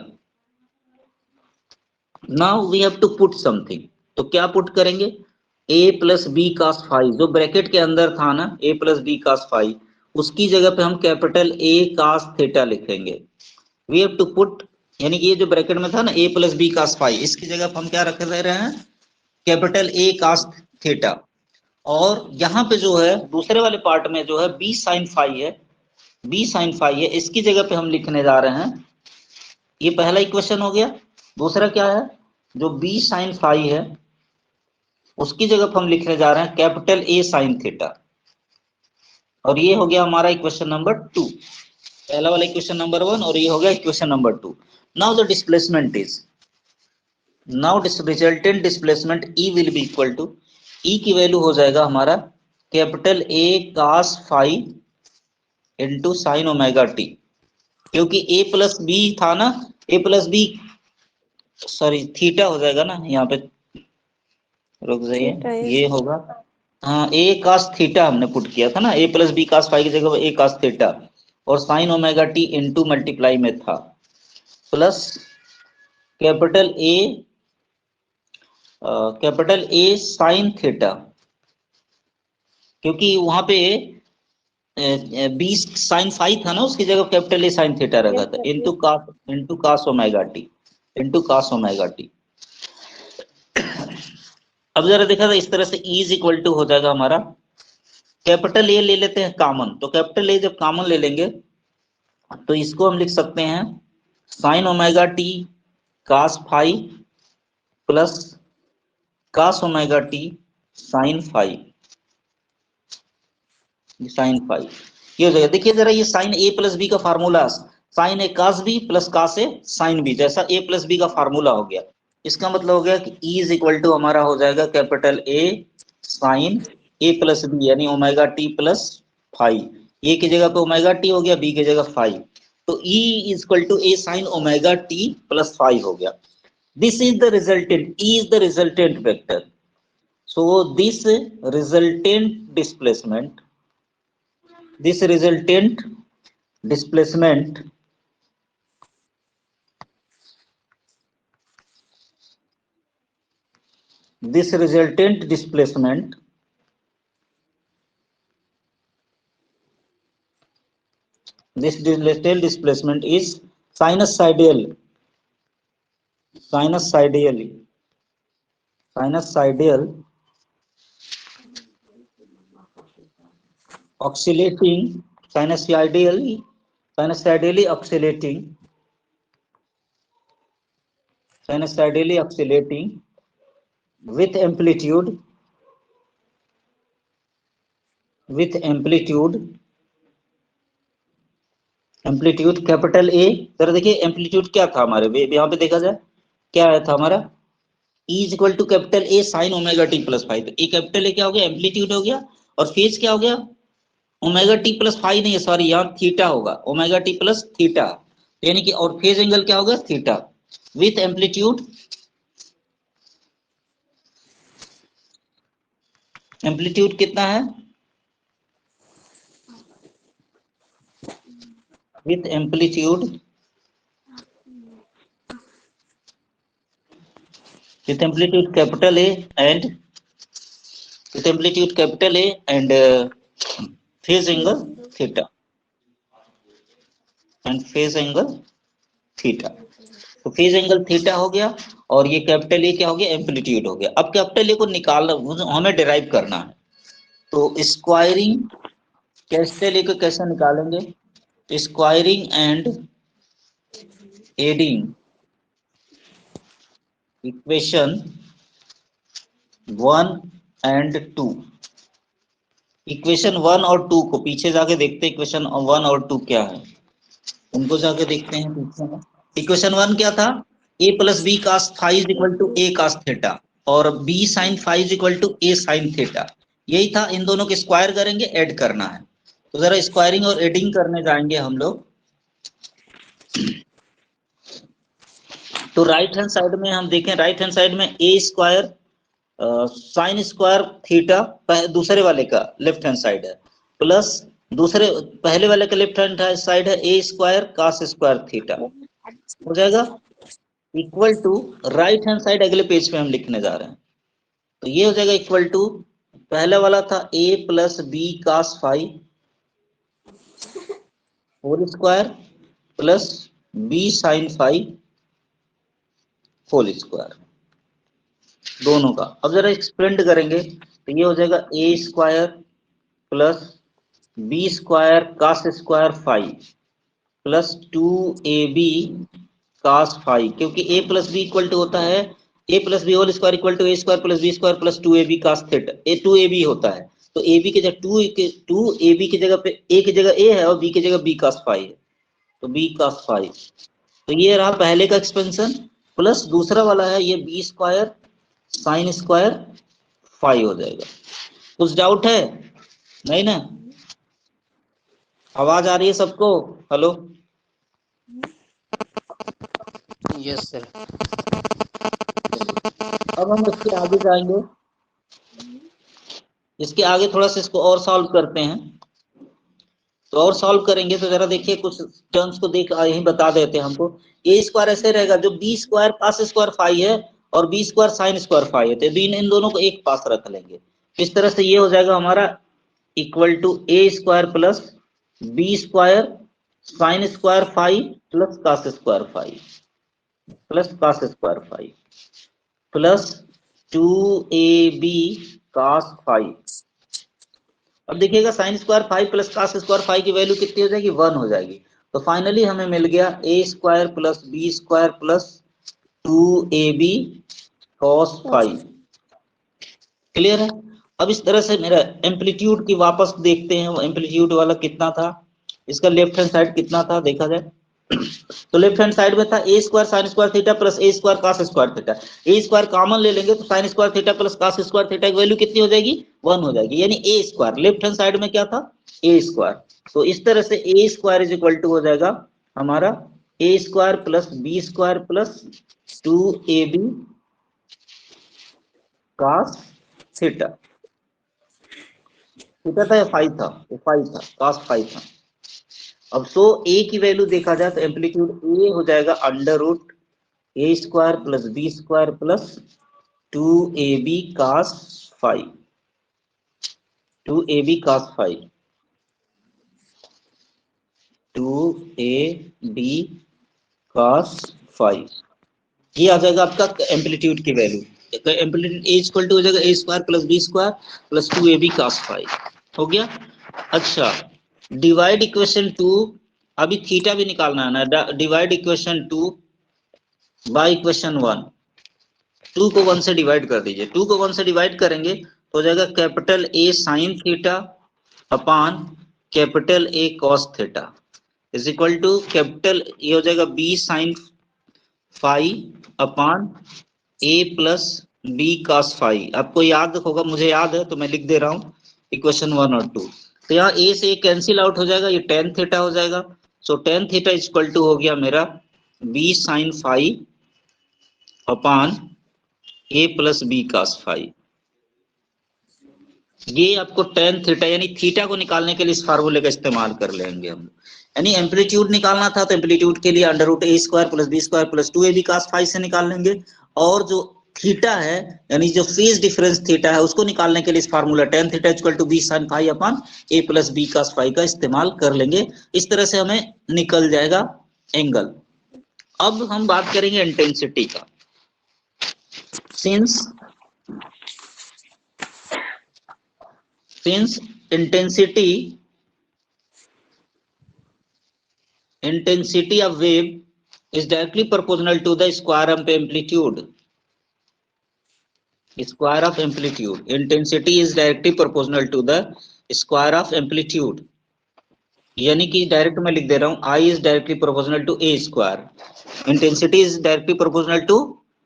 Now we have to put something, तो क्या पुट करेंगे, a plus B cos phi, जो ब्रैकेट के अंदर था ना a plus B cos phi, उसकी जगह पे हम कैपिटल A cos थीटा लिखेंगे। वी हैव टू पुट, यानी कि ये जो ब्रैकेट में था ना a plus B cos phi, इसकी जगह पे हम क्या रख रहे हैं, कैपिटल A cos थीटा, और यहाँ पे जो है दूसरे वाले पार्ट में जो है b sin फाई है, b sin फाई है, इसकी जगह पे हम लिखने जा रहे हैं, ये पहला इक्वेशन हो गया। दूसरा क्या है, जो b sin फाई है उसकी जगह पे हम लिखने जा रहे हैं कैपिटल A sin थीटा, और ये हो गया हमारा इक्वेशन नंबर 2, पहला वाला इक्वेशन नंबर 1 और ये हो गया equation number 2। Now the displacement is, now resultant displacement E will be equal to, E की वैल्यू हो जाएगा हमारा capital A cos phi into sine omega T, क्योंकि A प्लस बी था ना, A plus B sorry theta हो जाएगा ना, यहाँ पे रुक जाइए, थीटा है। ये होगा, हाँ A cos थीटा हमने पुट किया था ना, A plus B cos phi की जगह A cos थीटा, और sine omega T into multiply में था, plus capital A sine theta, क्योंकि वहां पे बी साइन फाई था ना, उसकी जगह कैपिटल ए साइन थीटा रखा था, इंटू कास ओमेगा टी। अब जरा देखा था इस तरह से E इज इक्वल टू हो जाएगा हमारा, कैपिटल ए ले लेते हैं कॉमन, तो कैपिटल ए जब कॉमन ले लेंगे तो इसको हम लिख सकते हैं sine omega T cos phi plus cos omega T sine phi, ये हो जाएगा। देखिए जरा ये साइन ए प्लस बी का formula, sine A cos B plus cos A sine B, जैसा ए प्लस बी का फार्मूला हो गया, इसका मतलब हो गया कि E इज इक्वल टू हमारा हो जाएगा capital A sine A plus B, यानी omega T plus phi, A की जगह पे ओमेगा टी हो गया, बी की जगह फाई, तो E is equal to A sine omega T plus phi हो गया। This is the resultant, E is the resultant vector, so this resultant displacement, this resultant displacement this resultant displacement this resultant displacement is sinusoidal oscillating sinusoidally oscillating with amplitude capital A, जरा देखिए amplitude क्या था हमारे, यहाँ पे देखा जाए क्या आया था हमारा, E is equal to capital A sine omega T plus phi, तो ए कैपिटल ए क्या हो गया, एम्पलीट्यूड हो गया, और फेज क्या हो गया, ओमेगा टी प्लस फाई नहीं है सॉरी, यहाँ थीटा होगा, ओमेगा टी प्लस थीटा, यानी कि, और फेज एंगल क्या होगा, थीटा, विथ एम्पलीट्यूड कितना है, with amplitude capital A and phase angle theta तो फेज एंगल थीटा हो गया, और ये कैपिटल ए क्या हो गया, एम्पलीट्यूड हो गया। अब कैपिटल ए को निकालना हमें डिराइव करना है, तो स्क्वायरिंग कैपिटल ए को कैसे निकालेंगे, squaring and adding equation 1 and 2, equation 1 और 2 को पीछे जाके देखते हैं, इक्वेशन 1 और 2 क्या है, उनको जाके देखते हैं पीछे में। इक्वेशन 1 क्या था, a plus B cos phi is equal to a cos theta और b sine phi is equal to a sine theta, यही था। इन दोनों के स्क्वायर करेंगे, ऐड करना है। तो जरा स्क्वायरिंग और एडिंग करने जाएंगे हम लोग। तो राइट हैंड साइड में हम देखें, राइट हैंड साइड में a square sine square theta दूसरे वाले का लेफ्ट हैंड साइड है, प्लस दूसरे पहले वाले का लेफ्ट हैंड साइड है a square cos square theta, हो जाएगा equal to right hand side अगले पेज पे हम लिखने जा रहे हैं। तो ये हो जाएगा इक्वल टू, पहला वाला था a plus B cos phi whole square plus b sine phi whole square, दोनों का। अब जरा एक्सपेंड करेंगे तो ये हो जाएगा a square plus B square cos square phi plus 2ab cos phi, क्योंकि a plus B equal to होता है a plus B whole square equal to a square plus B square plus 2ab cos theta, a 2ab होता है। तो ab की जगह 2ab की जगह पे a की जगह a है और b की जगह b कास फाई है, तो b कास फाई। तो ये रहा पहले का एक्सपेंशन, प्लस दूसरा वाला है ये b square sine square phi हो जाएगा। कुछ डाउट है? नहीं ना? आवाज आ रही है सबको? Hello, yes sir. अब हम इसके आगे जाएंगे, इसके आगे थोड़ा सा इसको और सॉल्व करते हैं। तो और सॉल्व करेंगे तो जरा देखिए कुछ टर्म्स को देख यही बता देते हैं हमको। ए स्क्वायर ऐसे रहेगा, जो B square cos square phi है और B square sine square phi है, तो इन दोनों को एक पास रख लेंगे। इस तरह से ये हो जाएगा हमारा equal to A square plus B square sine square phi plus cos square phi plus cos square phi plus 2ab cos phi. अब देखिएगा sine square five plus cos square five की वैल्यू कितनी हो जाएगी, 1 हो जाएगी। तो फाइनली हमें मिल गया a square plus B square plus 2ab cos five. Clear है? अब इस तरह से मेरा एम्पलीट्यूड की वापस देखते हैं, वो एम्पलीट्यूड वाला कितना था, इसका लेफ्ट हैंड साइड कितना था देखा जाए। तो लेफ्ट हैंड साइड में था a square sine square theta plus a square cos square theta, a square common ले लेंगे तो sine square theta plus cos square theta की वैल्यू कितनी हो जाएगी, 1 हो जाएगी। यानी a square left hand side में क्या था, a स्क्वायर। तो इस तरह से a square is equal to हो जाएगा हमारा a square plus b square plus 2ab cos theta. Theta था या फाइव था? वो फाइव था, कास फाइव था। अब सो a की वैल्यू देखा जाए तो एम्पलीट्यूड a हो जाएगा under root a square plus B square plus 2ab cos five, 2ab cos five, 2ab cos five, ये आ जाएगा आपका एम्पलीट्यूड की value. Amplitude a equal to हो जाएगा a square plus B square plus 2ab cos five, हो गया। अच्छा, डिवाइड इक्वेशन 2, अभी थीटा भी निकालना है ना, डिवाइड इक्वेशन 2 बाय इक्वेशन 1। 2 को 1 से डिवाइड कर दीजिए, 2 को 1 से डिवाइड करेंगे तो हो जाएगा capital A sine theta upon capital A cos theta is equal to capital ये हो जाएगा B sine phi upon A plus B cos phi. आपको याद होगा, मुझे याद है तो मैं लिख दे रहा हूँ इक्वेशन 1 और 2। तो यहाँ a से कैंसिल आउट हो जाएगा, ये टेन थीटा हो जाएगा। So tan theta equal to हो गया मेरा b sine phi upon a plus B cos phi. ये आपको टेन थीटा यानी थीटा को निकालने के लिए इस फार्मूले का इस्तेमाल कर लेंगे हम। यानी एम्पलीट्यूड निकालना था तो एम्पलीट्यूड के लिए under root a square plus B square plus 2ab cos phi से निकाल लेंगे, और जो थीटा है यानी जो फेज डिफरेंस थीटा है उसको निकालने के लिए इस formula tan theta equal to B sine phi upon a plus B cos phi का इस्तेमाल कर लेंगे। इस तरह से हमें निकल जाएगा एंगल। अब हम बात करेंगे इंटेंसिटी का। Since intensity of wave is directly proportional to the square of amplitude. Square of amplitude. Intensity is directly proportional to the square of amplitude, यानी कि डायरेक्ट मैं लिख दे रहा हूं I is directly proportional to A square, intensity is directly proportional to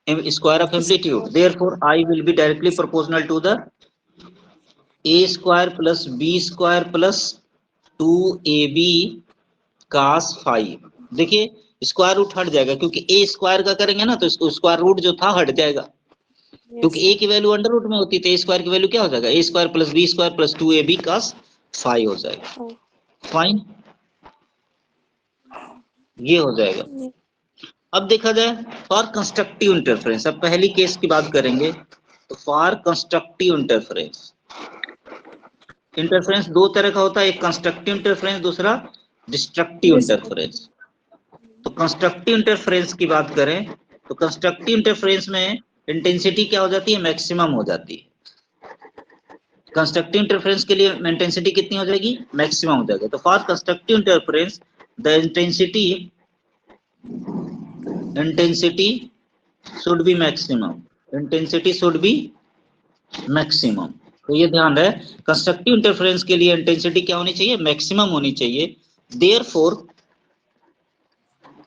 square of amplitude, therefore I will be directly proportional to the A square plus B square plus 2ab cos phi. देखिए square root हट जाएगा क्योंकि ए square का करेंगे ना तो square root जो था हट जाएगा, क्योंकि ए की वैल्यू अंडर रूट में होती है तो ए स्क्वायर की वैल्यू क्या हो जाएगा, A square plus B square plus 2ab cos phi हो जाएगा। फाइन, ये हो जाएगा। अब देखा जाए फॉर कंस्ट्रक्टिव इंटरफेरेंस, अब पहली केस की बात करेंगे तो फॉर कंस्ट्रक्टिव इंटरफेरेंस, इंटरफेरेंस दो तरह का होता है, एक कंस्ट्रक्टिव इंटरफेरेंस, दूसरा डिस्ट्रक्टिव इंटरफेरेंस। तो कंस्ट्रक्टिव इंटरफेरेंस की बात करें तो कंस्ट्रक्टिव इंटरफेरेंस में इंटेंसिटी क्या हो जाती है, मैक्सिमम हो जाती है। कंस्ट्रक्टिव इंटरफेरेंस के लिए इंटेंसिटी कितनी हो जाएगी, मैक्सिमम हो जाएगा। तो for constructive interference the intensity should be maximum, intensity should be maximum. तो ये ध्यान रहे कंस्ट्रक्टिव इंटरफेरेंस के लिए इंटेंसिटी क्या होनी चाहिए, मैक्सिमम होनी चाहिए। देयरफॉर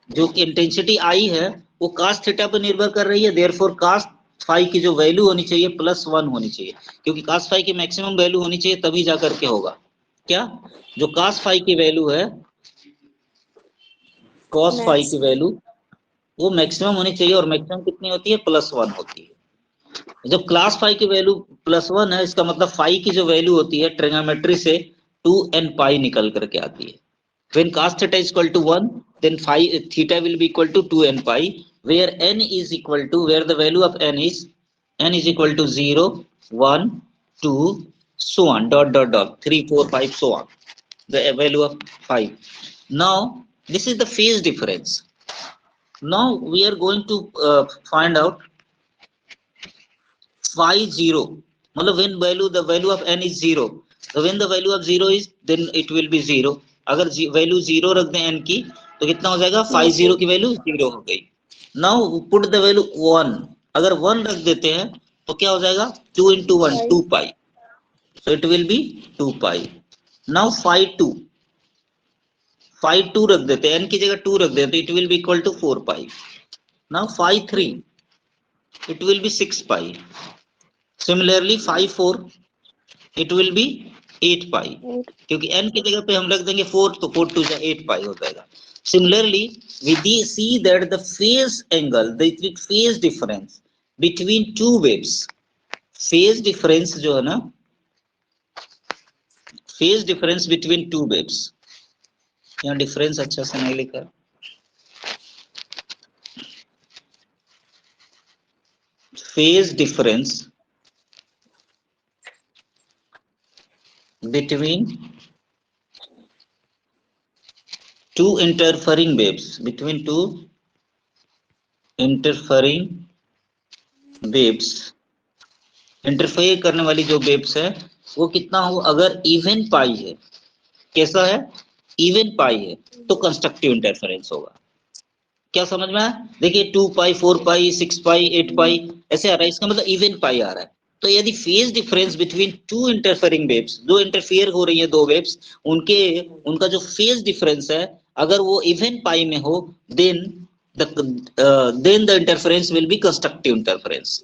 जो इंटेंसिटी आई है वो कास्ट थीटा पर निर्भर कर रही है, देयरफॉर कास्ट फाई की जो वैल्यू होनी चाहिए +1 होनी चाहिए, क्योंकि कास्ट फाई की मैक्सिमम वैल्यू होनी चाहिए तभी जाकर के होगा। क्या, जो कास्ट फाई की वैल्यू है, कॉस फाई की वैल्यू वो मैक्सिमम होनी चाहिए, और मैक्सिमम कितनी होती है, +1 होती है। जब क्लास फाई की वैल्यू +1 है, इसका मतलब फाई की जो वैल्यू होती है ट्रिग्नोमेट्री से 2n पाई निकल करके आती है। When cos theta is equal to 1, then phi theta will be equal to 2n pi, where n is equal to, where the value of n is equal to 0, 1, 2, so on, dot dot dot, 3, 4, 5, so on, the value of phi. Now this is the phase difference. Now we are going to find out phi 0, मतलब when the value of n is 0, so when the value of 0 is, then it will be 0. अगर value 0 रख दें n की तो कितना हो जाएगा, phi 0 की वैल्यू 0 हो गई। नाउ पुट द वैल्यू 1, अगर 1 रख देते हैं तो क्या हो जाएगा, 2 into 1 2 pi, so it will be 2 pi. Now phi 2 रख देते हैं, n की जगह 2 रख देते हैं, it will be equal to 4 pi. Now phi 3 it will be 6 pi. Similarly phi 4 it will be 8 pi, क्योंकि n की जगह पे हम रख देंगे 4 तो 4 टू 8 पाई हो जाएगा। Similarly we see that the phase angle, the phase difference between two waves, phase difference जो है ना, phase difference between two waves, यहाँ डिफरेंस अच्छा से नहीं लिखा, phase difference between two interfering waves, between two interfering waves, interfere करने वाली जो वेव्स है वो कितना हो, अगर इवन पाई है, कैसा है, इवन पाई है, तो कंस्ट्रक्टिव इंटरफेरेंस होगा। क्या समझ में आया, देखिए 2 पाई 4 पाई 6 पाई 8 पाई ऐसे आ रहा है, इसका मतलब इवन पाई आ रहा है। तो यदि phase difference between two interfering waves, जो इंटरफियर हो रही है दो वेव्स, उनका जो फेज डिफरेंस है अगर वो इवन पाई में हो, then the interference will be constructive interference.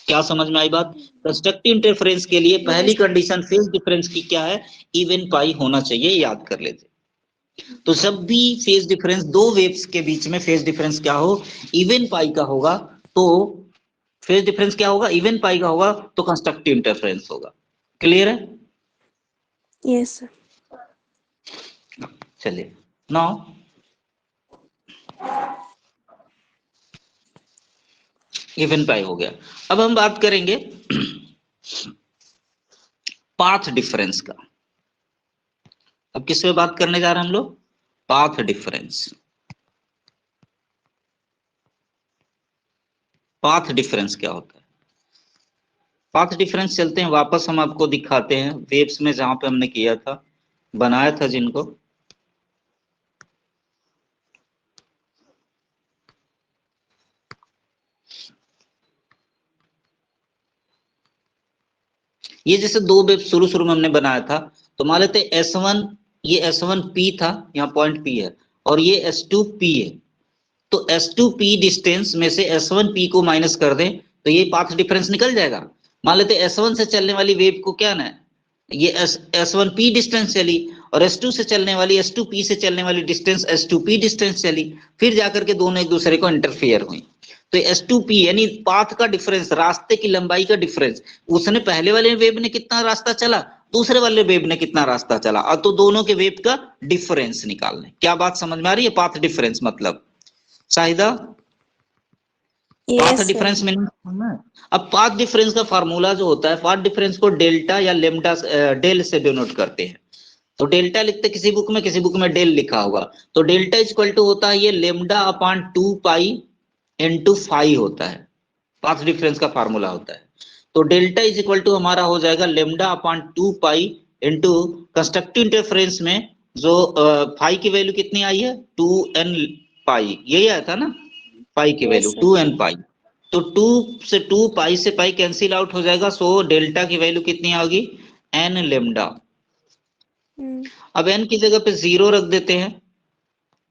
क्या समझ में आई बात, कंस्ट्रक्टिव इंटरफेरेंस के लिए पहली कंडीशन फेज डिफरेंस की क्या है, इवन पाई होना चाहिए, याद कर लेते। तो जब भी फेज डिफरेंस दो वेव्स के बीच में फेज डिफरेंस क्या हो, इवन पाई का होगा, तो फेज डिफरेंस क्या होगा, इवन पाई का होगा, तो कंस्ट्रक्टिव इंटरफेरेंस होगा। क्लियर है, यस सर। चलिए नाउ इवन पाई हो गया। अब हम बात करेंगे पाथ डिफरेंस का। अब किस पे बात करने जा रहे हैं हम लोग, पाथ डिफरेंस। पाथ डिफरेंस क्या होता है, पाथ डिफरेंस चलते हैं वापस हम आपको दिखाते हैं वेव्स में जहां पे हमने किया था, बनाया था जिनको। ये जैसे दो वेव शुरू में हमने बनाया था, तो मान लेते S1, ये S1P था, यहाँ पॉइंट P है, और ये S2P है। तो S2P डिस्टेंस में से S1P को माइनस कर दें तो ये पाथ डिफरेंस निकल जाएगा। मान लेते S1 से चलने वाली वेव को क्या ना है, ये S1P डिस्टेंस चली, और S2 से चलने वाली, S2P से चलने वाली डिस्टेंस S2P डिस्टेंस चली, फिर जाकर के दोनों एक दूसरे को इंटरफेयर हुई। तो S2P यानी पाथ का डिफरेंस, रास्ते की लंबाई का डिफरेंस, उसने पहले वाले वेव ने कितना रास्ता चला, दूसरे वाले वेव ने कितना रास्ता चला, और तो दोनों के वेव का डिफरेंस निकालने। क्या बात समझ में आ रही है? पाथ डिफरेंस मतलब Shahida, path yes sir. Difference meaning समझना है। अब पाथ डिफरेंस का फार्मूला जो होता है, पाथ डिफरेंस को डेल्टा या लेमडा डेल से डिनोट करते हैं। तो डेल्टा लिखते किसी बुक में डेल लिखा होगा। तो डेल्टा इक्वल टू होता है ये लेमडा अपॉन 2 पाई इनटू 5 होता है, पाथ डिफरेंस का फार्मूला होता है। तो डेल्टा इज इक्वल टू हमारा हो जाएगा लेमडा अपॉन 2 पाई इनटू कंस्ट्रक्टिव इंटरफेरेंस में जो फाई की वैल्यू कितनी आई है, 2n पाई, यही आया था ना, पाई की वैल्यू 2n पाई। तो 2 से 2 पाई से पाई कैंसिल आउट हो जाएगा, सो डेल्टा की वैल्यू कितनी होगी, n लेमडा। अब n की जगह पे 0 रख देते हैं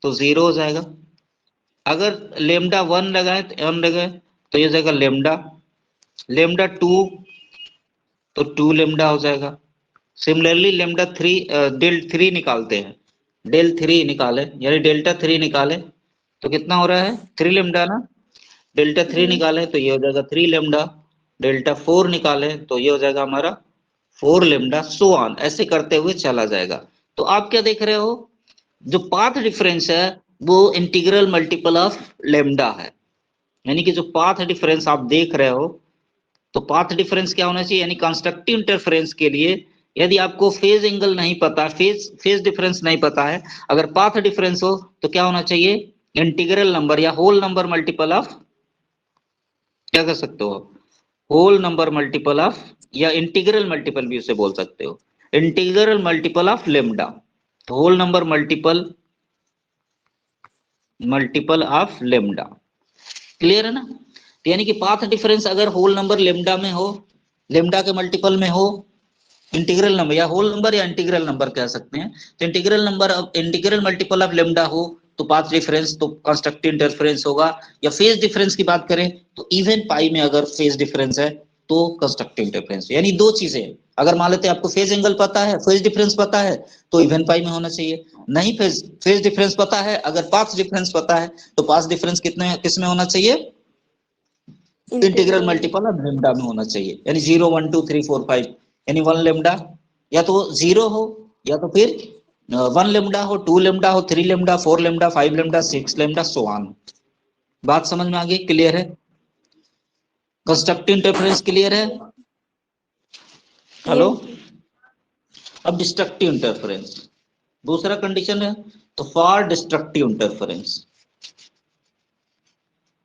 तो 0 हो जाएगा। अगर लेमडा 1 लगाए तो n लगाए तो ये जाएगा लेमडा, लेमडा 2 तो 2 लेमडा हो जाएगा। सिमिलरली लेमडा 3 डेल 3 निकालते हैं, डेल 3 निकाले यानी डेल्टा 3 निकाले तो कितना हो रहा है, 3 लेमडा ना। डेल्टा 3 निकाले तो ये हो जाएगा 3 लेमडा, डेल्टा 4 निकाले तो ये हो जाएगा हमारा 4 लेमडा, सो ऑन, ऐसे करते हुए चला जाएगा। तो आप क्या देख रहे हो, जो पाथ डिफरेंस है वो इंटीग्रल मल्टीपल ऑफ लेमडा है। यानी कि जो पाथ डिफरेंस आप देख रहे हो, तो पाथ डिफरेंस क्या होना चाहिए, यानी कंस्ट्रक्टिव इंटरफेरेंस के लिए यदि आपको फेज एंगल नहीं पता, फेज डिफरेंस नहीं पता है, अगर पाथ डिफरेंस हो तो क्या होना चाहिए, इंटीग्रल नंबर या होल नंबर मल्टीपल ऑफ, क्या कर सकते हो आप, होल नंबर मल्टीपल ऑफ, या इंटीग्रल मल्टीपल भी उसे बोल सकते हो, integral multiple of lambda, whole number multiple of lambda. Clear है ना? तो यानी कि पाथ डिफरेंस अगर होल नंबर लेमडा में हो, लेमडा के मल्टीपल में हो, इंटीग्रल नंबर या होल नंबर या इंटीग्रल नंबर कह सकते हैं, तो इंटीग्रल नंबर अब इंटीग्रल मल्टीपल ऑफ लेमडा हो तो पाथ डिफरेंस तो कंस्ट्रक्टिव इंटरफेरेंस होगा। या फेज डिफरेंस की बात करें तो इवन पाई में अगर फेज डिफरेंस है तो कंस्ट्रक्टिव इंटरफेरेंस। यानी दो चीजें, अगर मान लेते हैं आपको फेज एंगल पता है, फेज डिफरेंस पता है तो इवन पाई में होना चाहिए। नहीं फेज डिफरेंस पता है, अगर पाथ डिफरेंस पता है तो पाथ डिफरेंस कितने किस में होना चाहिए, इंटीग्रल मल्टीपल ऑफ लेमडा में होना चाहिए। यानी 0 1 2 3 4 5 यानी 1 लेमडा, या तो 0 हो या तो फिर 1 लेमडा हो, 2 लेमडा हो, 3 lambda, 4 lambda, 5 lambda, 6 lambda, so on. बात समझ में आ गई? क्लियर है? कंस्ट्रक्टिव इंटरफेरेंस क्लियर है? हेलो? अब डिस्ट्रक्टिव इंटरफेरेंस दूसरा कंडीशन है, तो for destructive interference,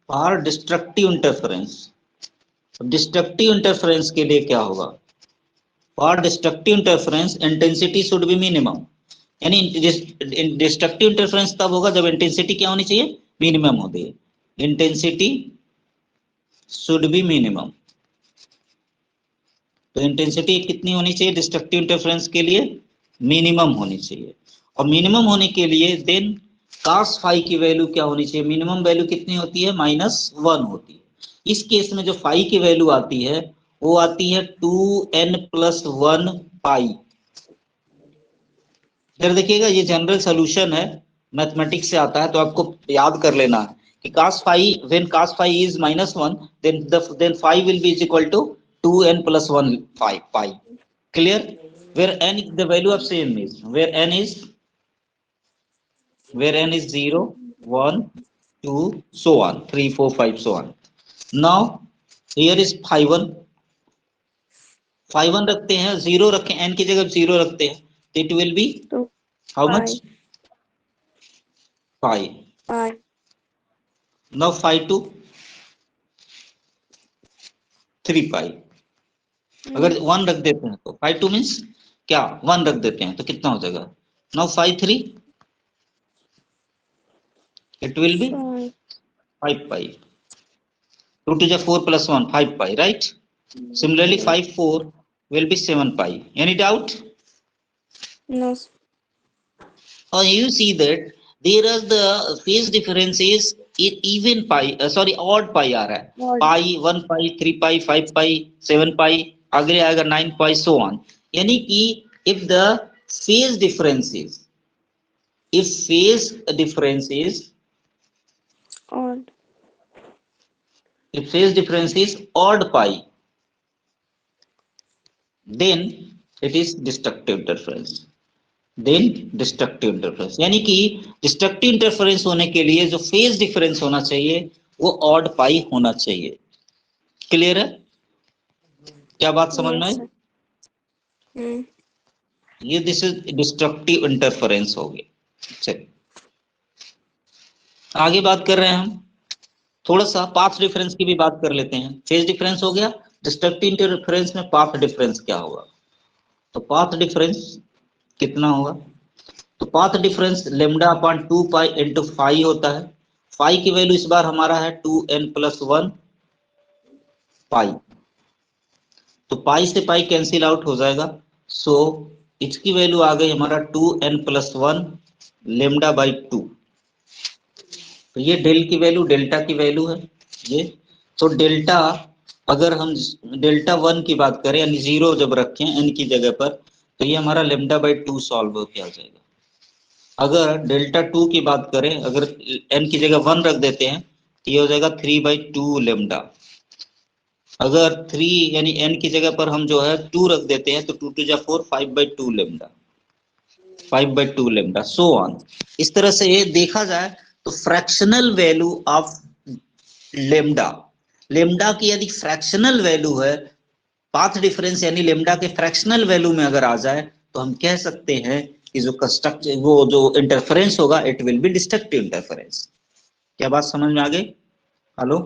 for destructive interference, destructive interference के लिए क्या होगा, for destructive interference intensity should be minimum. यानी डिस्ट्रक्टिव इंटरफेरेंस तब होगा जब इंटेंसिटी क्या होनी चाहिए, मिनिमम होती है, इंटेंसिटी शुड बी मिनिमम। तो इंटेंसिटी कितनी होनी चाहिए डिस्ट्रक्टिव इंटरफेरेंस के लिए, मिनिमम होनी चाहिए। और मिनिमम होने के लिए देन cos फाई की वैल्यू क्या होनी चाहिए, मिनिमम वैल्यू कितनी होती है, -1 होती है। इस केस में जो फाई की वैल्यू आती है वो आती है 2n+1 पाई। फिर देखिएगा ये जनरल सोल्यूशन है, मैथमेटिक्स से आता है, तो आपको याद कर लेना है कि cos phi, when cos phi is -1 then phi will be is equal to 2n+1 pi. Clear? Where n the value of same is, where n is 0 1 2 so on 3 4 5 so on. Now here is phi 1 रखते हैं, 0 रखें, n की जगह 0 रखते हैं, it will be how much, phi. Now phi 2 3 pi, अगर 1 रख देते हैं तो phi 2 मीन्स क्या, 1 रख देते हैं तो कितना हो जाएगा, now phi 3 it will be 5 pi, 2 to the 4 plus 1 5 pi, right? Similarly phi 4 will be 7 pi. Any doubt? No. Or you see that there is the phase difference is even pi, sorry odd pi आ रहा है, Odd. pi 1 pi 3 pi 5 pi 7 pi आगे आएगा 9 pi so on. यानी कि if the phase difference is Odd. if phase difference is odd pi, then it is destructive interference. Then destructive interference, यानी कि destructive interference होने के लिए जो फेज डिफरेंस होना चाहिए वो ऑड पाई होना चाहिए. क्लियर है? क्या बात समझ में आई? Yes, sir. ये दिस इज डिस्ट्रक्टिव इंटरफेरेंस हो गया. चलिए आगे बात कर रहे हैं हम, थोड़ा सा पाथ डिफरेंस की भी बात कर लेते हैं. फेज डिफरेंस हो गया, डिस्ट्रक्टिव इंटरफेरेंस में पाथ डिफरेंस क्या होगा. तो पाथ डिफरेंस कितना होगा? तो path difference lambda upon 2 pi into phi होता है. फाई की वैल्यू इस बार हमारा है 2n+1 पाई. तो पाई से पाई कैंसिल आउट हो जाएगा. सो इसकी वैल्यू आ गई हमारा 2n+1 लेमडा बाई 2. तो ये डेल की वैल्यू, डेल्टा की वैल्यू है ये. तो डेल्टा अगर हम डेल्टा 1 की बात करें यानी 0 जब रखें n की जगह पर, तो ये हमारा लेमडा बाई 2 सॉल्व होके आ जाएगा. अगर डेल्टा 2 की बात करें, अगर n की जगह 1 रख देते हैं तो ये हो जाएगा 3/2 लेमडा. अगर 3 यानी n की जगह पर हम जो है 2 रख देते हैं तो 2 2 जा 4 5/2 लेमडा, 5/2 लेमडा सो ऑन. इस तरह से ये देखा जाए तो fractional value of lambda, lambda की यदि फ्रैक्शनल वैल्यू है, पाथ डिफरेंस यानी लेमडा के फ्रैक्शनल वैल्यू में अगर आ जाए तो हम कह सकते हैं कि जो वो जो इंटरफेरेंस होगा it will B destructive interference. क्या बात समझ में आ गई? हेलो,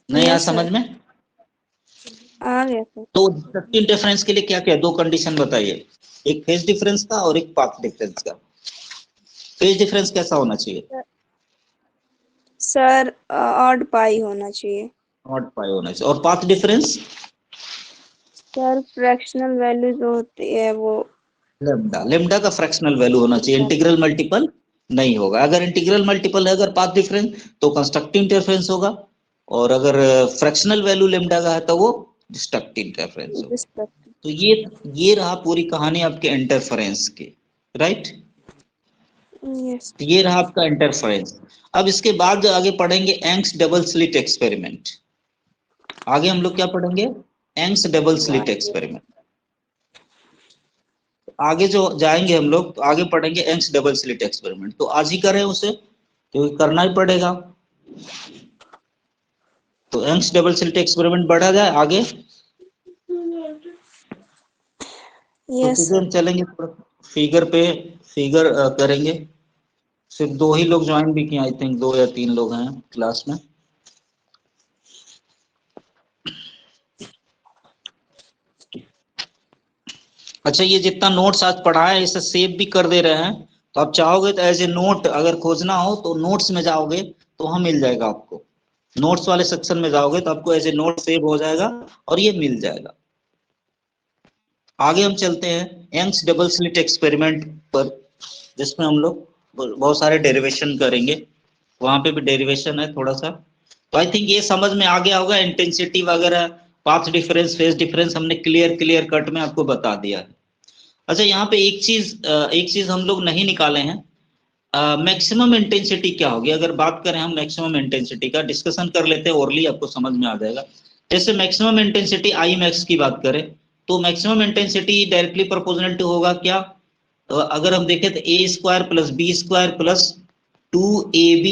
नहीं आया समझ में? आ गया सर. तो डिस्ट्रक्टिव इंटरफेरेंस के लिए क्या क्या दो कंडीशन बताइए, एक फेज डिफरेंस का और एक पाथ डिफरेंस का. फेज डिफरेंस कैसा होना चाहिए? सर ऑड पाई होना चाहिए. ऑड पाई होना चाहिए. और path difference? Sir fractional value जो होती है वो लेमडा, लेमडा का फ्रैक्शनल वैल्यू होना चाहिए, इंटीग्रल मल्टीपल नहीं होगा. अगर इंटीग्रल मल्टीपल है अगर पाथ डिफरेंस तो कंस्ट्रक्टिव इंटरफेरेंस होगा, और अगर फ्रैक्शनल वैल्यू लेमडा का है तो वो डिस्ट्रक्टिव इंटरफेरेंस होगा. तो ये रहा पूरी कहानी आपके इंटरफेरेंस की, राइट? यस. ये रहा आपका इंटरफेरेंस. अब इसके बाद जो आगे पढ़ेंगे यंग्स डबल स्लिट एक्सपेरिमेंट. आगे हम लोग क्या पढ़ेंगे? Young's double slit experiment. आगे जो जाएंगे हम लोग तो आगे पढ़ेंगे यंग्स डबल स्लिट एक्सपेरिमेंट. तो आज ही करें उसे क्योंकि करना ही पड़ेगा. तो यंग्स डबल स्लिट एक्सपेरिमेंट बढ़ा जाए आगे. यस. तो चलेंगे फिगर पे, फिगर करेंगे. सिर्फ 2 ही लोग ज्वाइन भी किए, आई थिंक 2 या 3 लोग हैं क्लास में. अच्छा, ये जितना नोट्स आज पढ़ा है इसे सेव भी कर दे रहे हैं. तो आप चाहोगे तो एज ए नोट अगर खोजना हो तो नोट्स में जाओगे तो वहां मिल जाएगा आपको. नोट्स वाले सेक्शन में जाओगे तो आपको एज ए नोट सेव हो जाएगा और ये मिल जाएगा. आगे हम चलते हैं यंग्स डबल स्लिट एक्सपेरिमेंट पर, जिसमें हम लोग बहुत सारे डेरिवेशन करेंगे. वहां पे भी डेरिवेशन है थोड़ा सा. तो आई थिंक ये समझ में आ गया होगा. इंटेंसिटी वगैरह, पाथ डिफरेंस, फेज डिफरेंस हमने क्लियर कट में आपको बता दिया है. अच्छा, यहाँ पे एक चीज हम लोग नहीं निकाले हैं. मैक्सिमम इंटेंसिटी क्या होगी? अगर बात करें हम मैक्सिमम इंटेंसिटी का, डिस्कशन कर लेते हैं ओरली, आपको समझ में आ जाएगा. जैसे मैक्सिमम इंटेंसिटी आई मैक्स की बात करें तो maximum intensity directly proportional to होगा क्या? अगर हम देखें तो a² + b² + 2ab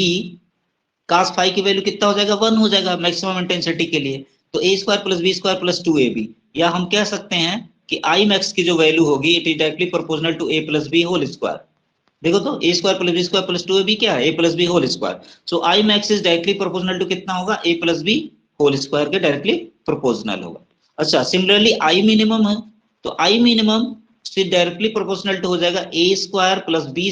cos phi की वैल्यू कितना हो जाएगा? 1 हो जाएगा मैक्सिमम इंटेंसिटी के लिए. तो a² + b² + 2ab, या हम कह सकते हैं कि आई मैक्स की जो वैल्यू होगी it is directly proportional to a + b whole square. देखो तो a² + b² + 2ab क्या है? a + b whole square. So I max is directly proportional to कितना होगा? a + b होल स्क्वायर के डायरेक्टली प्रोपोर्शनल होगा. अच्छा, सिमिलरली आई मिनिमम है तो आई मिनिमम से डायरेक्टली प्रोपोर्शनल टू हो जाएगा a² + b²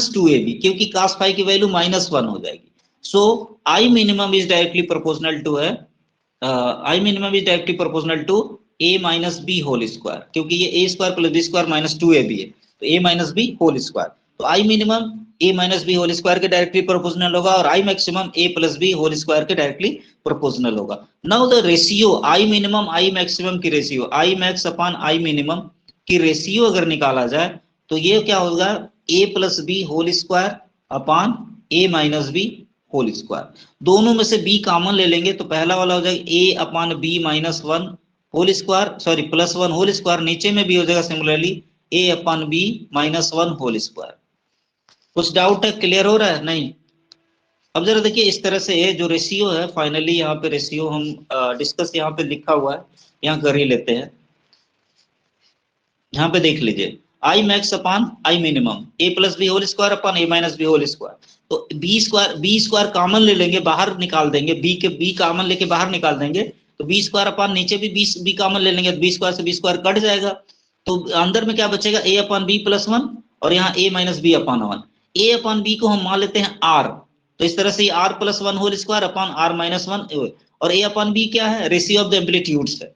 - 2ab, क्योंकि cos फाई की वैल्यू -1 हो जाएगी. So I minimum is directly proportional to है I minimum is directly proportional to A minus B whole square, क्योंकि ये A square plus B square minus 2ab है, तो A minus B whole square, तो I minimum A minus B whole square के directly proportional होगा और I maximum A plus B whole square के directly proportional होगा। Now the ratio I minimum I maximum की ratio I max upon I minimum की ratio अगर निकाला जाए तो ये क्या होगा, A plus B whole square upon A minus B whole square. दोनों में से बी कॉमन ले लेंगे तो पहला वाला हो जाएगा A upon B minus 1 whole square, sorry plus 1 whole square, नीचे में भी हो जाएगा similarly A upon B minus 1 whole square. कुछ डाउट है, क्लियर हो रहा है नहीं? अब जरा देखिए इस तरह से जो रेशियो है, फाइनली यहाँ पे रेशियो हम डिस्कस यहाँ पे लिखा हुआ है, यहाँ कर ही लेते हैं। यहाँ पे देख लीजिए I max upon I minimum A plus B whole square upon A minus B whole square, तो बी स्क्वायर कॉमन ले लेंगे, बाहर निकाल देंगे, बी कॉमन लेके बाहर निकाल देंगे, तो बी स्क्वायर अपॉन नीचे भी बी कॉमन ले लेंगे, तो बी स्क्वायर से बी स्क्वायर कट जाएगा, तो अंदर में क्या बचेगा ए अपॉन बी प्लस 1 और यहाँ ए माइनस बी अपॉन 1। ए अपॉन बी को हम मान लेते हैं आर, तो इस तरह से R plus 1 whole square upon R minus 1, और ए अपॉन बी क्या है, रेशियो ऑफ द एम्पलीट्यूड्स है,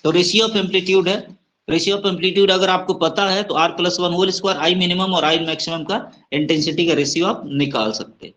तो रेशियो ऑफ एम्पलीट्यूड है। रेशियो ऑफ एम्पलीट्यूड अगर आपको पता है तो R plus 1 whole square I minimum और आई मैक्सिमम का इंटेंसिटी का रेशियो आप निकाल सकते हैं,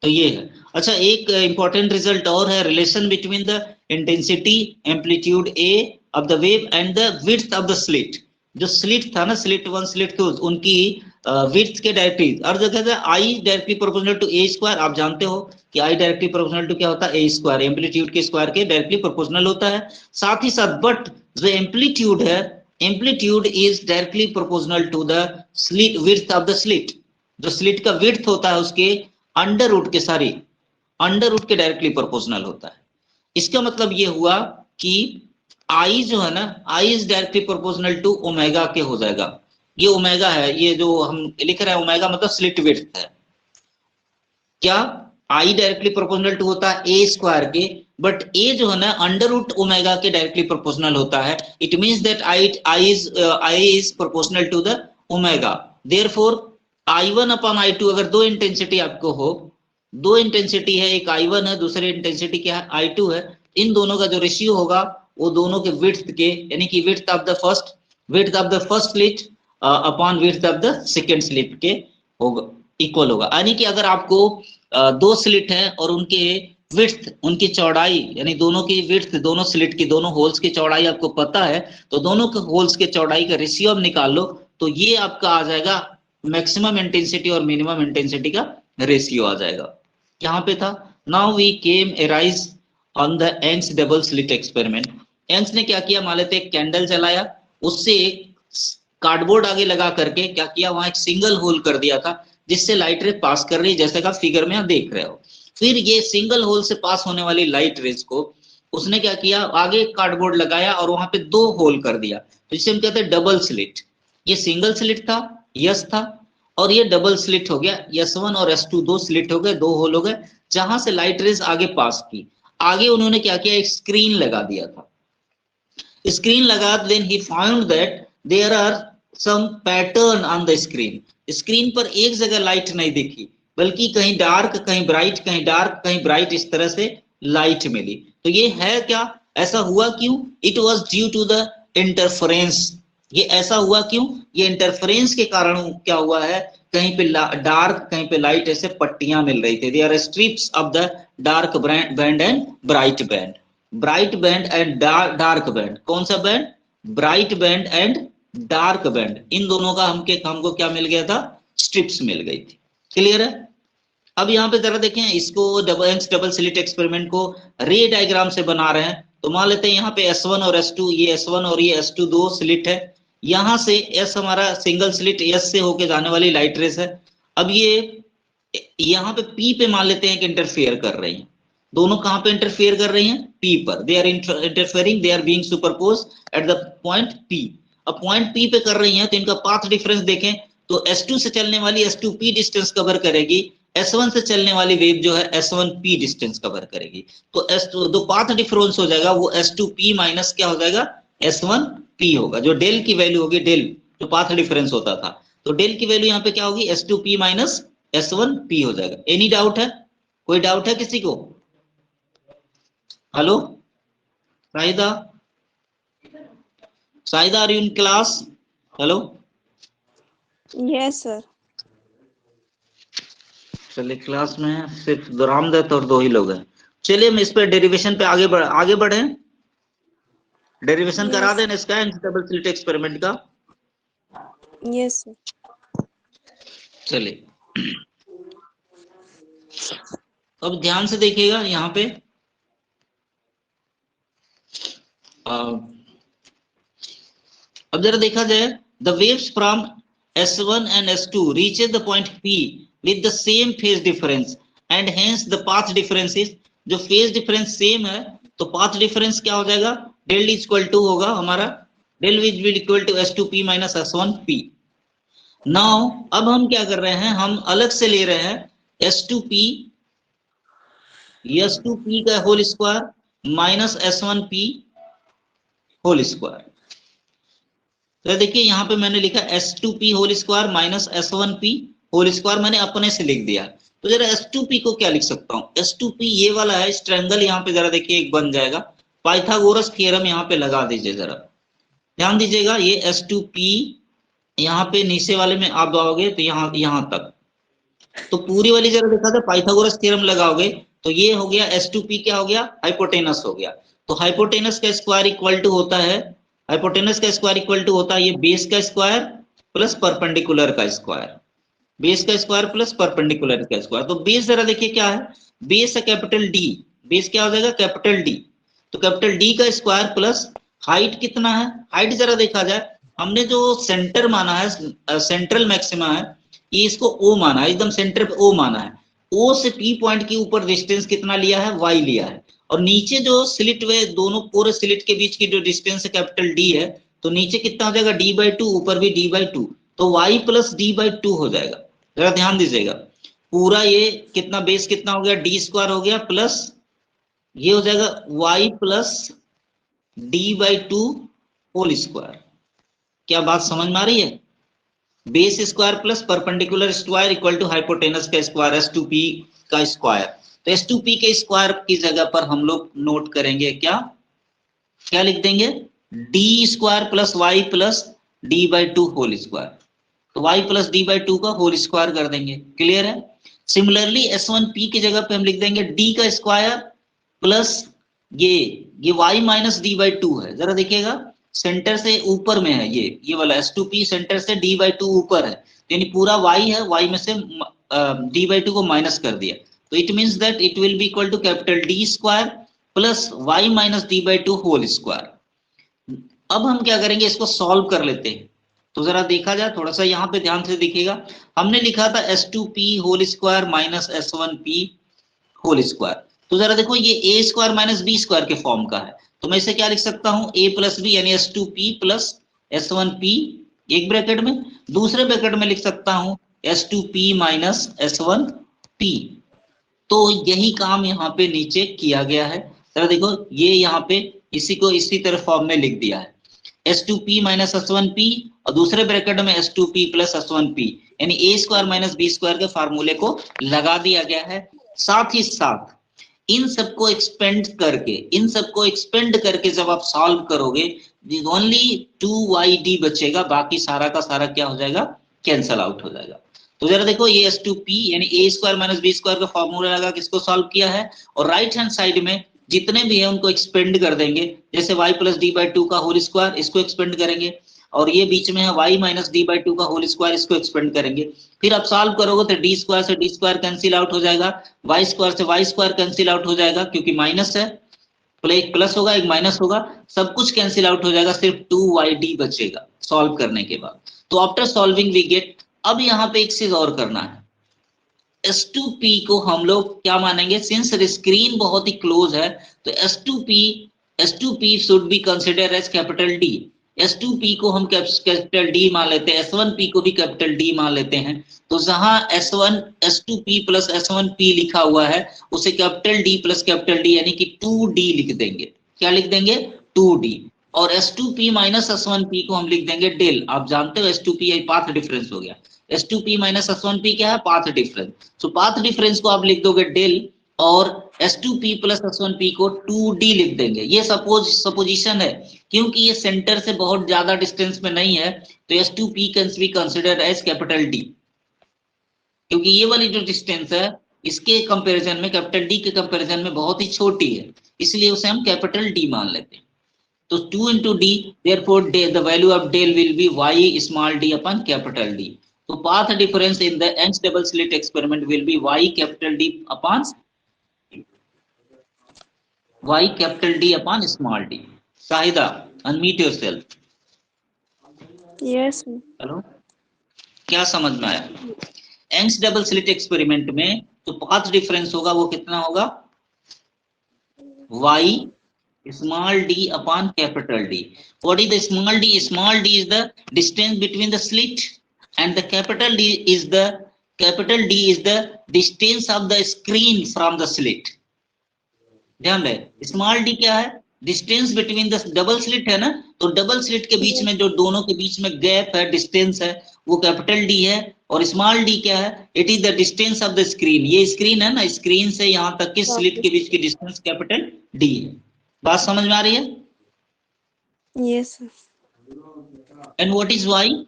तो ये है। अच्छा एक इंपॉर्टेंट रिजल्ट और है, relation between the intensity amplitude A of the wave and the width of the slit. जो स्लिट था ना, स्लिट 1 स्लिट 2, उनकी विड्थ के डायरेक्टली और जगह I directly proportional to A square. आप जानते हो कि आई डायरेक्टली प्रोपोर्शनल टू क्या होता है, ए स्क्वायर, एम्पलीट्यूड के स्क्वायर के डायरेक्टली प्रोपोर्शनल होता है। साथ ही साथ बट जो एम्पलीट्यूड है, amplitude is directly proportional to the slit width of the slit. जो स्लिट का विड्थ होता है उसके अंडर रूट के के डायरेक्टली प्रोपोर्शनल होता है। इसका मतलब ये हुआ कि आई जो है ना, I is directly proportional to omega के हो जाएगा। ये ओमेगा है, ये जो हम लिख रहे हैं ओमेगा मतलब स्लिट विड्थ है। क्या आई डायरेक्टली प्रोपोर्शनल टू होता है ए स्क्वायर के, बट ए जो है ना अंडर रूट ओमेगा के डायरेक्टली प्रोपोर्शनल होता है। It means that I is proportional to the omega. Therefore I1 upon I2, अगर दो इंटेंसिटी आपको हो, दो इंटेंसिटी है, एक I1 है, दूसरी इंटेंसिटी क्या है, I2 है, इन दोनों का जो रेशियो होगा वो दोनों के विड्थ के, यानी कि width of the first slit upon width of the second slit के होगा, इक्वल होगा। यानी कि अगर आपको दो स्लिट हैं और उनके विड्थ, उनकी चौड़ाई, यानी दोनों की विड्थ, दोनों स्लिट की, दोनों होल्स की चौड़ाई आपको पता है, तो दोनों के होल्स के चौड़ाई का रेशियो अब निकाल लो, तो ये आपका आ जाएगा मैक्सिमम इंटेंसिटी और मिनिमम इंटेंसिटी का रेशियो आ जाएगा। यहाँ पे था now we came arise on the Young's double slit experiment. Young's ने क्या किया, मान लेते एक कैंडल जलाया, उससे एक कार्डबोर्ड आगे लगा करके क्या किया, वहां एक सिंगल होल कर दिया था जिससे लाइट रे पास कर रही है, जैसे कि आप फिगर में देख रहे हो। फिर ये सिंगल होल से पास होने वाली लाइट रेज को उसने क्या किया, आगे कार्डबोर्ड लगाया और वहां पे दो होल कर दिया, तो इसे हम कहते हैं डबल स्लिट। ये सिंगल स्लिट था, यस था, और ये डबल स्लिट हो गया, S1 और S2 दो स्लिट हो गए, दो होल हो गए, जहां से लाइट रेज आगे पास की। आगे उन्होंने क्या किया, एक स्क्रीन लगा दिया था। स्क्रीन लगा, then he found that there are some pattern on the screen. Screen पर एक जगह लाइट नहीं दिखी, बल्कि कहीं डार्क, कहीं ब्राइट, कहीं डार्क, कहीं ब्राइट, इस तरह से लाइट मिली। तो ये है क्या, ऐसा हुआ क्यों? It was due to the interference. ये ऐसा हुआ क्यों? ये इंटरफेरेंस के कारण क्या हुआ है, कहीं पे डार्क, कहीं पे लाइट, ऐसे पट्टियां मिल रही थी। There are strips of the dark band and bright band. Bright band and dark band, कौन सा band, bright band and dark band, इन दोनों का हमको क्या मिल गया था, स्ट्रिप्स मिल गई थी। क्लियर है? अब यहाँ पे जरा देखें इसको, डबल स्लिट एक्सपेरिमेंट को रे डायग्राम से बना रहे हैं, तो मान लेते हैं यहाँ पे S1 और S2, ये S1 और ये S2 दो स्लिट है। यहाँ से S हमारा सिंगल स्लिट, S से होके जाने वाली लाइट रेस है। अब ये यहाँ पे P पे मान लेते हैं कि इंटरफेयर कर रही हैं, दोनों कहाँ पे इंटरफेयर कर रही हैं, P पर। They are interfering, they are being superpose at the point P। अब पॉइंट P पे कर रही हैं तो इनका पाथ डिफरेंस देखें तो S2 से चलने वाली S2P डिस्टेंस कवर करेगी, S1 से चलने वाली वेव जो है S1P डिस्टेंस कवर करेगी। तो S2 दो पाथ डिफरेंस हो जाएगा, वो S2P माइनस क्या हो जाएगा, S1P होगा। जो डेल की वैल्यू होगी, डेल जो पाथ डिफरेंस होता था, तो डेल की वैल्यू यहाँ पे क्या होगी, S2P माइनस S1P हो जाएगा। एनी डाउट है, कोई डाउट है किसी को? Hello Sahida, Sahida are you in class? Hello, yes sir. चलिए क्लास में सिर्फ रामदत्त और दो ही लोग हैं। चलिए हम इस पे डेरिवेशन पे आगे बढ़े। डेरिवेशन करा यस देना इसका डबल स्लिट एक्सपेरिमेंट का। Yes sir. चलिए अब ध्यान से देखिएगा यहाँ पे अब जरा देखा जाए, the waves from S1 and S2 reaches the point P with the same phase difference and hence the path difference is, जो phase difference same है तो path difference क्या हो जाएगा, del इक्वल टू होगा हमारा del will equal to S2P minus S1P। Now अब हम क्या कर रहे हैं, हम अलग से ले रहे हैं S2P का whole square minus S1P whole square. तो देखिए यहाँ पे मैंने लिखा S2P whole square minus S1P whole square, मैंने अपने से लिख दिया। तो जरा S2P को क्या लिख सकता हूँ, S2P ये वाला है, इस ट्रायंगल यहाँ पे जरा देखिए एक बन जाएगा। पाइथागोरस थ्योरम यहाँ पे लगा दीजिए, जरा ध्यान दीजिएगा। ये S2P यहाँ पे नीचे वाले में आप आओगे तो यहाँ तक, तो पूरी वाली जरा देखा था पाइथागोरस थ्योरम लगाओगे तो ये हो गया S2P क्या हो गया, हाइपोटेनस हो गया। तो हाइपोटेनस का स्क्वायर इक्वल टू होता है, हाइपोटेनस का स्क्वायर इक्वल टू होता है ये बेस का स्क्वायर प्लस परपेंडिकुलर का स्क्वायर, बेस का स्क्वायर प्लस परपेंडिकुलर का स्क्वायर। तो बेस जरा देखिए क्या है, बेस है कैपिटल डी, बेस क्या हो जाएगा कैपिटल डी। तो कैपिटल डी का स्क्वायर प्लस हाइट कितना है, हाइट जरा देखा जाए, हमने जो सेंटर माना है, सेंट्रल मैक्सिमा है, ये इसको O माना है, एकदम सेंटर पे O माना है। O से P पॉइंट के ऊपर डिस्टेंस कितना लिया है, Y लिया है। और नीचे जो स्लिट वे दोनों पूरे स्लिट के बीच की जो डिस्टेंस है कैपिटल D है, तो नीचे कितना हो जाएगा D/2, ऊपर भी D/2, तो Y प्लस D/2 हो जाएगा। जरा ध्यान दीजिएगा, पूरा ये कितना बेस कितना हो गया, D स्क्वायर हो गया प्लस ये हो जाएगा Y plus D/2 whole square. क्या बात समझ में आ रही है? Base square plus perpendicular square equal to hypotenuse का स्क्वायर S2P का स्क्वायर। तो S2P के स्क्वायर की जगह पर हम लोग नोट करेंगे क्या, क्या लिख देंगे, D square plus Y plus D/2 whole square. तो Y प्लस D/2 का होल स्क्वायर कर देंगे, क्लियर है। सिमिलरली S1P की जगह पे हम लिख देंगे D का स्क्वायर प्लस ये Y माइनस D/2 है। जरा देखिएगा सेंटर से ऊपर में है ये वाला S2P सेंटर से D/2 ऊपर है, यानी पूरा Y है, Y में से D/2 को माइनस कर दिया, तो it means that it will be equal to capital D square plus Y minus D/2 whole square. अब हम क्या करेंगे, इसको सॉल्व कर लेते हैं। तो जरा देखा जाए, थोड़ा सा यहाँ पे ध्यान से देखिएगा, हमने लिखा था S2P whole square minus S1P whole square. तो जरा देखो ये A square minus B square के फॉर्म का है, तो मैं इसे क्या लिख सकता हूं, A प्लस बी यानी S2P प्लस S1P एक ब्रैकेट में, दूसरे ब्रैकेट में लिख सकता हूं S2P माइनस S1P। तो यही काम यहाँ पे नीचे किया गया है। जरा देखो ये यहाँ पे इसी को इसी तरह फॉर्म में लिख दिया है, S2P माइनस S1P और दूसरे ब्रैकेट में S2P प्लस S1P, यानी A square minus B square के फार्मूले को लगा दिया गया है। साथ ही साथ इन सबको एक्सपेंड करके जब आप सॉल्व करोगे ओनली 2YD बचेगा, बाकी सारा का सारा क्या हो जाएगा, कैंसल आउट हो जाएगा। तो जरा देखो ये S2P यानी A square minus B square का फॉर्मूला लगा किसको सॉल्व किया है, और राइट हैंड साइड में जितने भी है उनको एक्सपेंड कर देंगे, जैसे Y प्लस D/2 का होल स्क्वायर इसको एक्सपेंड करेंगे, और ये बीच में है Y माइनस D/2 का होल स्क्वायर इसको एक्सपेंड करेंगे। फिर आप सॉल्व करोगे तो D स्क्वायर से D स्क्वायर कैंसिल आउट हो जाएगा, Y स्क्वायर से Y स्क्वायर कैंसिल आउट हो जाएगा, क्योंकि माइनस है, एक प्लस होगा एक माइनस होगा, सब कुछ कैंसिल आउट हो जाएगा, सिर्फ 2YD बचेगा सॉल्व करने के बाद। तो आफ्टर सॉल्विंग वी गेट, अब यहाँ पे एक चीज और करना है, S2P को हम लोग क्या मानेंगे, सिंस स्क्रीन बहुत ही क्लोज है तो S2P should be consider as capital D। S2P को हम कैपिटल D मान लेते हैं, S1P को भी कैपिटल D मान लेते हैं। तो जहां S2P प्लस S1P लिखा हुआ है उसे capital D plus capital D यानी कि 2D लिख देंगे। क्या लिख देंगे, 2D। और S2P माइनस S1P को हम लिख देंगे डेल। आप जानते हो S2P पाथ डिफरेंस हो गया, S2P माइनस S1P क्या है, पाथ डिफरेंस। सो पाथ डिफरेंस को आप लिख दोगे डेल और S2P प्लस S1P को 2D लिख देंगे। ये सपोजिशन है, क्योंकि ये सेंटर से बहुत ज्यादा डिस्टेंस में नहीं है, तो S2P can be considered as capital D, क्योंकि ये वाली जो डिस्टेंस है इसके कंपैरिजन में, कैपिटल D के कंपैरिजन में बहुत ही छोटी है, इसलिए उसे हम कैपिटल D मान लेते हैं। तो 2 into D, therefore the value of del will be y small d upon capital D. So path difference in the Young's double slit experiment will be y capital D upon small d. Shahida, unmute yourself. Yes. Hello, क्या समझ में आया? Young's double slit experiment में जो path difference होगा वो कितना होगा? y small d upon capital D. What is the small d? Small d is the distance between the slit, and the capital D is the distance of the screen from the slit. ध्यान रहे, small D क्या है? Distance between the double slit है ना, तो double slit के बीच में जो दोनों के बीच में गैप है, डिस्टेंस है, वो कैपिटल डी है। और स्मॉल डी क्या है? It is the distance of the screen. ये स्क्रीन है ना, स्क्रीन से यहाँ तक के स्लिट के बीच की डिस्टेंस कैपिटल डी है। बात समझ में आ रही है? Yes. And what is Y?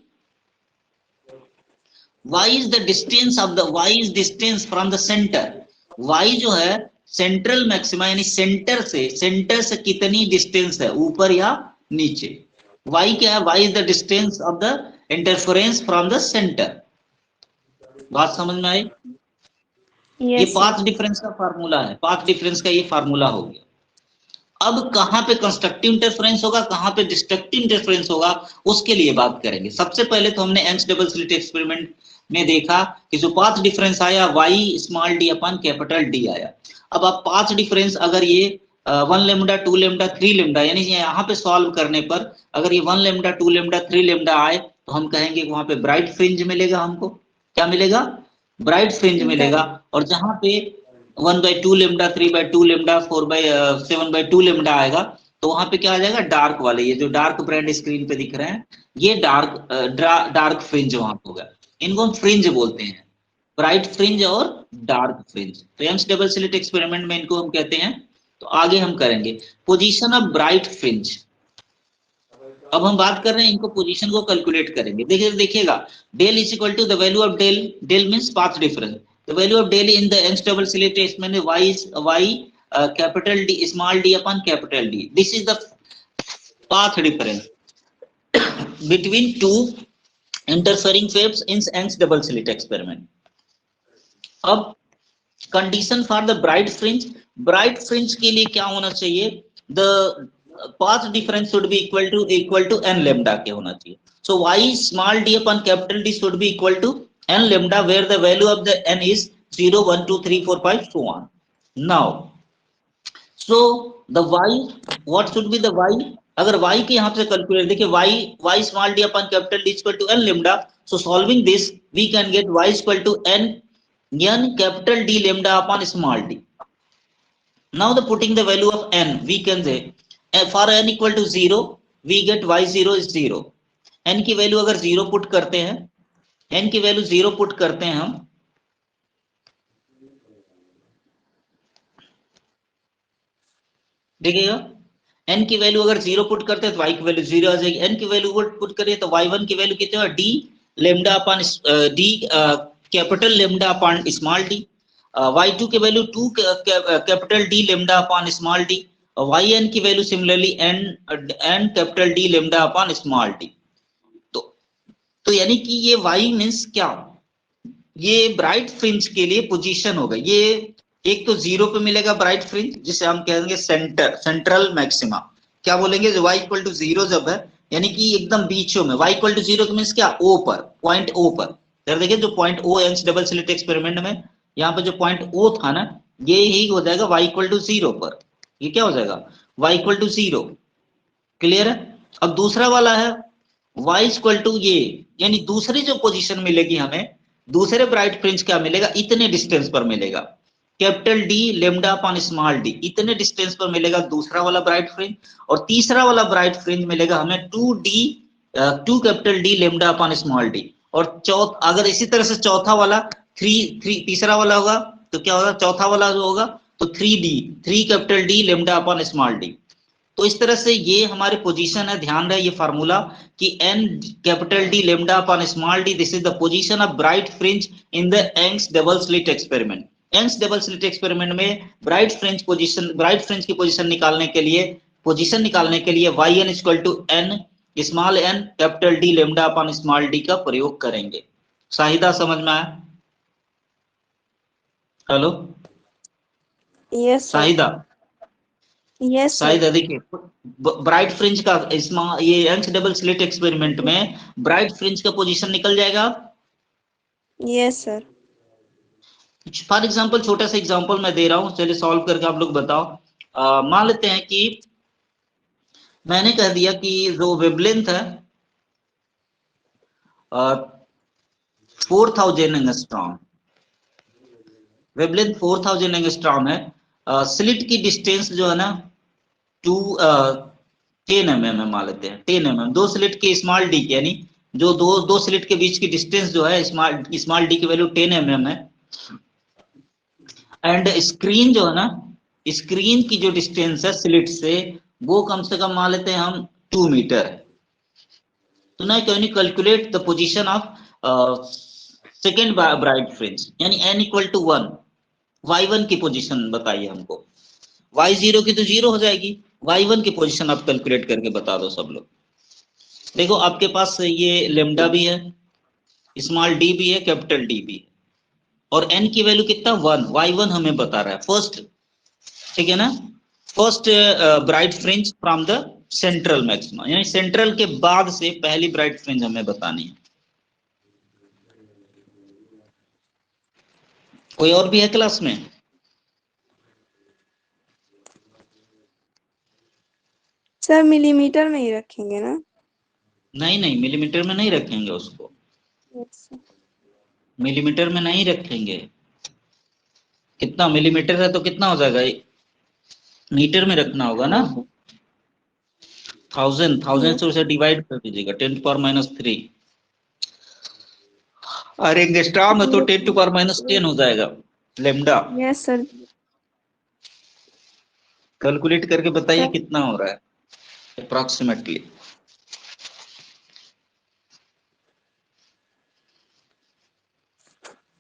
Y is the distance of the, Y is distance from the centre. Y जो है सेंट्रल मैक्सिमा, यानी सेंटर से कितनी डिस्टेंस है, ऊपर या नीचे। वाई क्या है? Y is the distance of the interference from the centre. बात समझ में आई? Yes. ये पाथ डिफरेंस का फार्मूला है, पाथ डिफरेंस का ये फार्मूला हो गया। अब कहां पे कंस्ट्रक्टिव इंटरफेरेंस होगा, कहां पे डिस्ट्रक्टिव इंटरफेरेंस होगा, उसके लिए बात करेंगे। सबसे पहले तो हमने यंग्स डबल स्लिट एक्सपेरिमेंट में देखा कि जो पाथ डिफरेंस आया y स्मॉल d अपन कैपिटल D आया। अब आप पाथ डिफरेंस अगर ये 1 लैम्डा 2 लैम्डा 3 लैम्डा, यानी यहाँ पे सॉल्व करने पर अगर ये 1 लैम्डा 2 लैम्डा 3 लैम्डा आए, तो हम कहेंगे वहां पे ब्राइट फ्रिंज मिलेगा। हमको क्या मिलेगा? ब्राइट फ्रिंज मिलेगा। और जहां पे 1/2 लैम्डा 3/2 लैम्डा 4/7/2 लैम्डा आएगा, तो वहां पे क्या आ जाएगा? डार्क वाले, ये जो डार्क ब्रांड स्क्रीन पे दिख रहे हैं, ये डार्क फ्रिंज वहां पे होगा। इनको हम फ्रिंज बोलते हैं, ब्राइट फ्रिंज और डार्क फ्रिंज। तो यंग्स डबल स्लिट एक्सपेरिमेंट में इनको हम कहते हैं। तो आगे हम करेंगे पोजीशन ऑफ ब्राइट फ्रिंज। अब हम बात कर रहे हैं, इनको पोजीशन को कैलकुलेट करेंगे। देखिएगा, del is equal to the value of del, del means path difference. The value of del in the Young's double slit experiment में y capital D small d upon capital D। This is the path difference between two interfering waves in Young's double slit experiment. अब condition for the bright fringe, bright fringe के लिए क्या होना चाहिए? The path difference should be equal to n lambda के होना चाहिए। So y small d upon capital D should be equal to n lambda, where the value of the n is 0 1 2 3 4 5 so on. Now so the y, what should be the y? अगर y के यहाँ से calculate देखिए, y small d upon capital D equal to n lambda. So solving this we can get y equal to n capital D lambda upon small d. Now the putting the value of n, we can say for n equal to 0 we get y0 is 0। n की value अगर 0 put करते हैं, n की value 0 put करते हैं हम, देखिएगा n की वैल्यू अगर 0 पुट करते हैं तो y की वैल्यू 0 आ जाएगी। n की वैल्यू पुट करिए तो y1 की वैल्यू कितनी है? d lambda upon d capital lambda upon small d। y2 की value 2 capital D lambda upon small d। yn की value similarly n capital D lambda upon small d। तो यानी कि ये y मींस क्या? ये ब्राइट फ्रिंज के लिए पोजीशन होगा। ये एक तो 0 पे मिलेगा ब्राइट फ्रिंज, जिसे हम कहेंगे सेंट्रल मैक्सिमा। क्या बोलेंगे? जो y इक्वल टू 0 जब है, यानी कि एकदम बीचों में, y इक्वल टू 0 मींस क्या? O पर, पॉइंट O पर। देखिए जो point O Young's double slit experiment में यहाँ पे जो पॉइंट O था ना, ये ही हो जाएगा y इक्वल टू 0 पर। ये क्या हो जाएगा? y equal to 0। क्लियर है? अब दूसरा वाला है y इक्वल टू ये, यानी दूसरी जो पोजीशन मिलेगी हमें, दूसरे ब्राइट फ्रिंज क्या मिलेगा? इतने डिस्टेंस पर मिलेगा, capital D lambda upon small d, इतने डिस्टेंस पर मिलेगा दूसरा वाला ब्राइट फ्रिंज। और तीसरा वाला ब्राइट फ्रिंज मिलेगा हमें 2 capital D lambda upon small d। और अगर इसी तरह से चौथा वाला तीसरा वाला होगा तो क्या होगा, चौथा वाला जो होगा तो 3D, 3 capital D lambda upon small D. तो इस तरह से ये हमारे पोजीशन है, ध्यान रहे ये फार्मूला कि n capital D lambda upon small D, this is the position of bright fringe in the Young's double slit experiment. Young's double slit experiment में ब्राइट फ्रिंज की पोजीशन निकालने के लिए yn equal to n small n capital D lambda upon small D का प्रयोग करेंगे। शाहिदा समझ में आया? Hello yes sir. Shahida, yes sir. Shahida देखिए ब्राइट फ्रिंज का ये यंग्स डबल स्लिट एक्सपेरिमेंट में ब्राइट फ्रिंज का पोजीशन निकल जाएगा। Yes sir. फॉर एग्जांपल छोटा सा एग्जांपल मैं दे रहा हूं, चलिए सॉल्व करके आप लोग बताओ। मान लेते हैं कि मैंने कह दिया कि जो वेवलेंथ है 4000 एंगस्ट्रॉम, वेवलेंथ 4000 एंगस्ट्रॉम है। स्लिट की डिस्टेंस जो है ना 10 mm मान लेते हैं, 10 mm, दो स्लिट के स्मॉल डी, यानी जो दो स्लिट के बीच की डिस्टेंस जो है स्मॉल डी की वैल्यू 10 mm है। एंड स्क्रीन जो है ना, स्क्रीन की जो डिस्टेंस है स्लिट से वो कम से कम मान लेते हैं हम 2 मीटर है। तो ना can you calculate the position of second bright fringe, यानी n इक्वल टू 1, y1 की पोजीशन बताइए हमको। y0 की तो 0 हो जाएगी, y1 की पोजीशन आप कैलकुलेट करके बता दो सब लोग। देखो आपके पास ये लेमडा भी है, स्मॉल डी भी है, कैपिटल डी भी है, और n की वैल्यू कितना 1, y1 हमें बता रहा है फर्स्ट, ठीक है ना, first bright fringe from the central maxima, यानी सेंट्रल के बाद से पहली ब्राइट फ्रिंज हमें बतानी है। कोई और भी है क्लास में? सर मिलीमीटर में ही रखेंगे ना? नहीं मिलीमीटर में नहीं रखेंगे उसको, यस सर। मिलीमीटर में नहीं रखेंगे। कितना मिलीमीटर है तो कितना हो जाएगा, मीटर में रखना होगा ना। 1000 से उसे डिवाइड कर दीजिएगा 10⁻³ और एंगस्ट्रॉम है तो 10⁻10 हो जाएगा लेमडा। Yes sir. कैलकुलेट करके बताइए कितना हो रहा है अप्रोक्सीमेटली।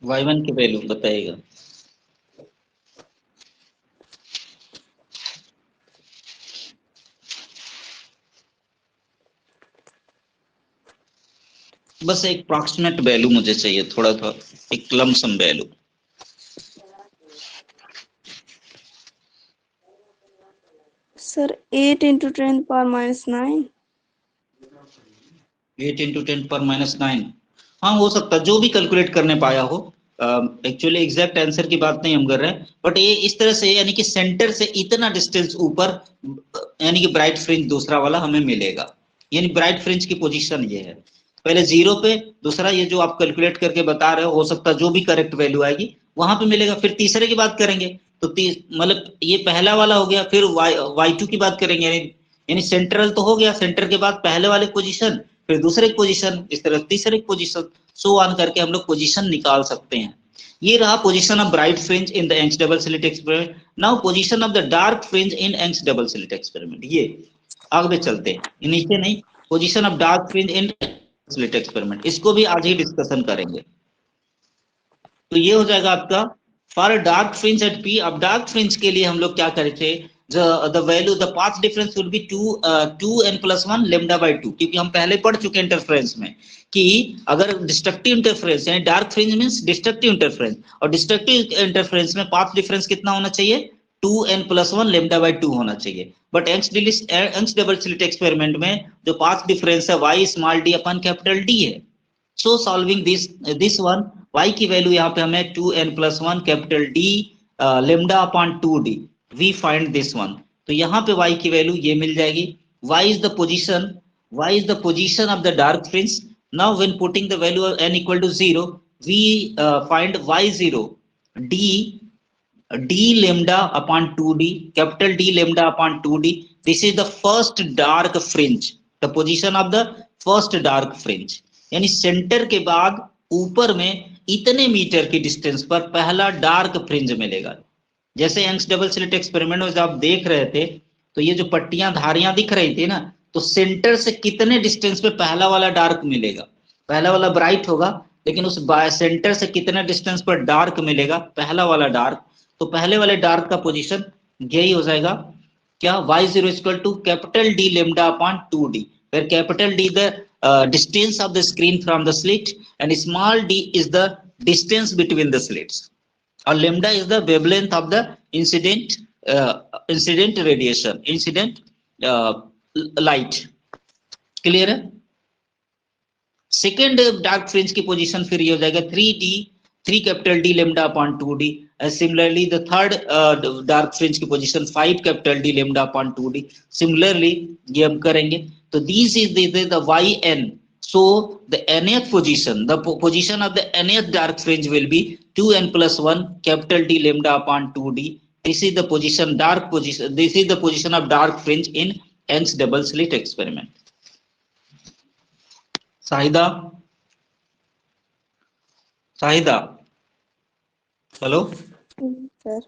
y1 की वैल्यू बताइएगा। बस एक अप्रोक्सीमेट वैल्यू मुझे चाहिए, थोड़ा एक लमसम वैल्यू। सर 8 × 10⁻⁹। 8 × 10⁻⁹, हाँ हो सकता है, जो भी कैलकुलेट करने पाया हो। एक्चुअली एग्जैक्ट आंसर की बात नहीं हम कर रहे हैं, बट ये इस तरह से, यानी कि सेंटर से इतना डिस्टेंस ऊपर, यानी कि ब्राइट फ्रिंज दूसरा वाला हमें मिलेगा, यानी ब्राइट फ्रिंज की पोजीशन ये है, पहले 0 पे, दूसरा ये जो आप कैलकुलेट करके बता रहे हो सकता है जो भी करेक्ट वैल्यू आएगी वहां पे मिलेगा। फिर तीसरे की बात करेंगे तो मतलब ये पहला वाला हो गया, फिर y2 की बात करेंगे, यानी सेंट्रल तो हो गया, सेंटर के बाद पहले वाले पोजीशन, फिर दूसरे पोजीशन, इस तरह तीसरे पोजीशन, सो ऑन करके हम लोग पोजीशन निकाल सकते हैं। ये रहा position of bright fringe in the Young's double slit experiment. Now position of the dark fringe in Young's double slit experiment. ये आगे चलते हैं, नीचे नहीं, position of dark fringe in slit experiment, इसको भी आज ही डिस्कशन करेंगे। तो ये हो जाएगा आपका for dark fringe at P. अब डार्क फ्रिंज के लिए हम लोग क्या करे थे, the value, the path difference will be 2n+1 λ/2, क्योंकि हम पहले पढ़ चुके इंटरफेरेंस में कि अगर डिस्ट्रक्टिव इंटरफेरेंस, यानी dark fringe means destructive interference, और डिस्ट्रक्टिव इंटरफेरेंस में पाथ डिफरेंस कितना होना चाहिए, 2n+1 λ/2 होना चाहिए। But Young's double slit experiment में जो पाथ डिफरेंस है y स्मॉल d अपन कैपिटल D है। So solving this one, y की वैल्यू यहाँ पे हमें 2n+1 capital D λ/2d, we find this one. तो यहाँ पे y की वैल्यू ये मिल जाएगी। y is the position of the dark fringe. Now when putting the value of n equal to 0, we find y0 d λ/2d, capital D λ/2d. This is the first dark fringe, the position of the first dark fringe, यानी centre के बाद ऊपर में इतने metre की distance पर पहला dark fringe मिलेगा। जैसे यंग्स डबल स्लिट एक्सपेरिमेंट में जब आप देख रहे थे तो ये जो पट्टियां धारियां दिख रही थी ना, तो सेंटर से कितने डिस्टेंस पे पहला वाला डार्क मिलेगा, पहला वाला ब्राइट होगा, लेकिन उस सेंटर से कितने डिस्टेंस पर डार्क मिलेगा, पहला वाला डार्क, तो पहले वाले डार्क का पोजीशन यही हो जाएगा क्या, y0 equal to capital D lambda upon 2d, where capital D the distance of the screen from the slit and small d is the distance between the slits, or lambda is the wavelength of the incident radiation, incident light। Clear है। Second dark fringe की position फिर ये हो जाएगा 3 capital D lambda upon 2d। Similarly the third dark fringe की position 5 capital D lambda upon 2d। Similarly ये हम करेंगे, तो this is the yn, so the nth position, the position of the nth dark fringe will be 2n plus 1 capital D lambda upon 2d। this is the position, dark position, this is the position of dark fringe in Young's double slit experiment। Shahida, Shahida, hello, sir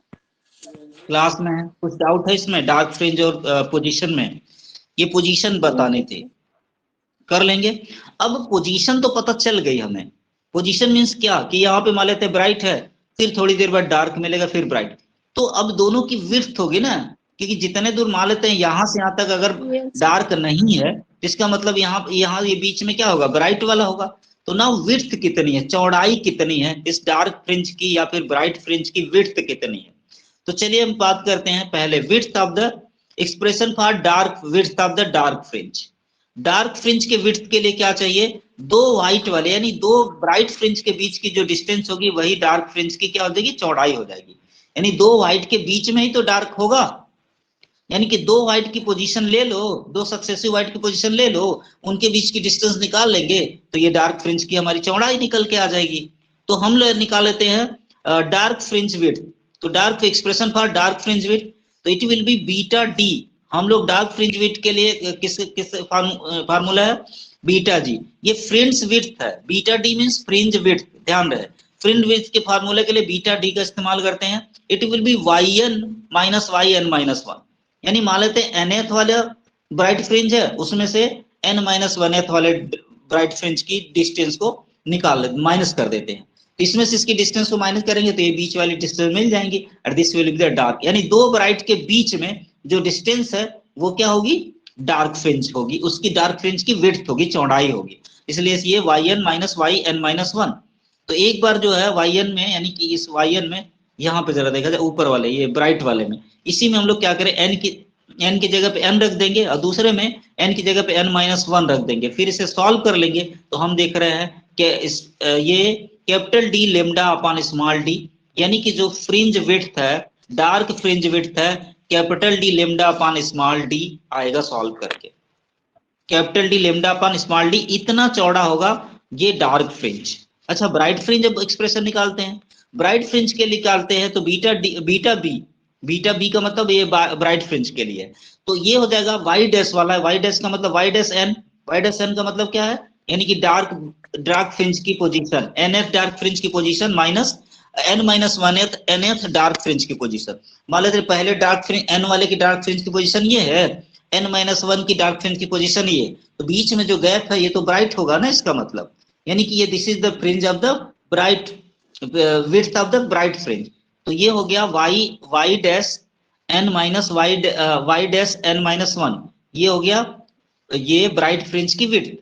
class में है, कुछ doubt है इसमें dark fringe और position में? ये position बताने थे, कर लेंगे। अब पोजीशन तो पता चल गई हमें। पोजीशन मींस क्या कि यहाँ पे मान लेते हैं ब्राइट है, फिर थोड़ी देर बाद डार्क मिलेगा, फिर ब्राइट, तो अब दोनों की विड्थ होगी ना, क्योंकि जितने दूर मान लेते हैं यहाँ से यहाँ तक अगर डार्क नहीं है, इसका मतलब यहाँ ये बीच में क्या होगा, ब्राइट वाला होगा। तो ना विड्थ कितनी है, चौड़ाई कितनी है इस डार्क फ्रिंज की या फिर ब्राइट फ्रिंज की, विड्थ कितनी है। तो चलिए हम बात करते हैं पहले width of the expression for dark, width of the dark fringe. Dark fringe के विड्थ के लिए क्या चाहिए, दो व्हाइट वाले यानी दो ब्राइट फ्रिंज के बीच की जो डिस्टेंस होगी वही डार्क फ्रिंज की क्या हो जाएगी, चौड़ाई हो जाएगी। यानी दो व्हाइट के बीच में ही तो डार्क होगा, यानी कि दो व्हाइट की पोजीशन ले लो, दो सक्सेसिव व्हाइट की पोजीशन ले लो, उनके बीच की डिस्टेंस निकाल लेंगे तो ये डार्क फ्रिंज की हमारी चौड़ाई निकल के आ जाएगी। तो हम लोग निकाल लेते हैं डार्क फ्रिंज विड्थ। तो dark expression for dark fringe width, तो it will be beta D. हम लोग डार्क फ्रिंज विड्थ के लिए किस फार्मूला है, बीटा जी। ये फ्रिंज विड्थ है, beta D means fringe width, ध्यान रहे। फ्रिंज विड्थ के फार्मूले के लिए बीटा डी का इस्तेमाल करते हैं। It will B yn minus yn minus 1, यानी मान लेते हैं nth वाला ब्राइट फ्रिंज है, उसमें से n माइनस 1th वाले ब्राइट फ्रिंज की डिस्टेंस को निकाल माइनस कर देते हैं। इसमें से इसकी डिस्टेंस को माइनस करेंगे तो ये बीच वाली डिस्टेंस मिल जाएंगी, और this will be the dark, यानी दो ब्राइट के बीच में जो डिस्टेंस है वो क्या होगी, डार्क फ्रिंज होगी, उसकी डार्क फ्रिंज की विड्थ होगी, चौड़ाई होगी। इसलिए ये yn माइनस yn माइनस 1। तो एक बार जो है yn में, यानी कि इस yn में, यहाँ पे जरा देखा जाए ऊपर वाले ये ब्राइट वाले में, इसी में हम लोग क्या करें, n की जगह पे n रख देंगे और दूसरे में n की जगह पे n माइनस 1 रख देंगे। फिर इसे सॉल्व कर लेंगे तो हम देख रहे हैं कि ये capital D lambda upon small d, यानी कि जो फ्रिंज विड्थ है, डार्क फ्रिंज विड्थ है, capital D lambda upon small d आएगा सॉल्व करके। Capital D lambda upon small d इतना चौड़ा होगा ये डार्क फ्रिंज। अच्छा, ब्राइट फ्रिंज अब एक्सप्रेशन निकालते हैं। ब्राइट फ्रिंज के निकालते हैं तो बीटा बी का मतलब ये ब्राइट फ्रिंज के लिए, तो ये हो जाएगा वाई डैश वाला, वाई डैश का मतलब y dash n, y dash n का मतलब क्या है, यानी कि डार्क फ्रिंज की पोजीशन, nth डार्क फ्रिंज की position minus n minus 1th nth dark fringe की पोजीशन। मान लेते पहले डार्क फ्रिंज n वाले की डार्क फ्रिंज की पोजीशन ये है, n माइनस 1 की डार्क फ्रिंज की पोजीशन ये, तो बीच में जो गैप है ये तो ब्राइट होगा ना, इसका मतलब यानी कि ये this is the fringe of the bright, width of the bright fringe. तो ये हो गया y dash n minus y dash n minus 1, ये हो गया ये ब्राइट फ्रिंज की विड्थ।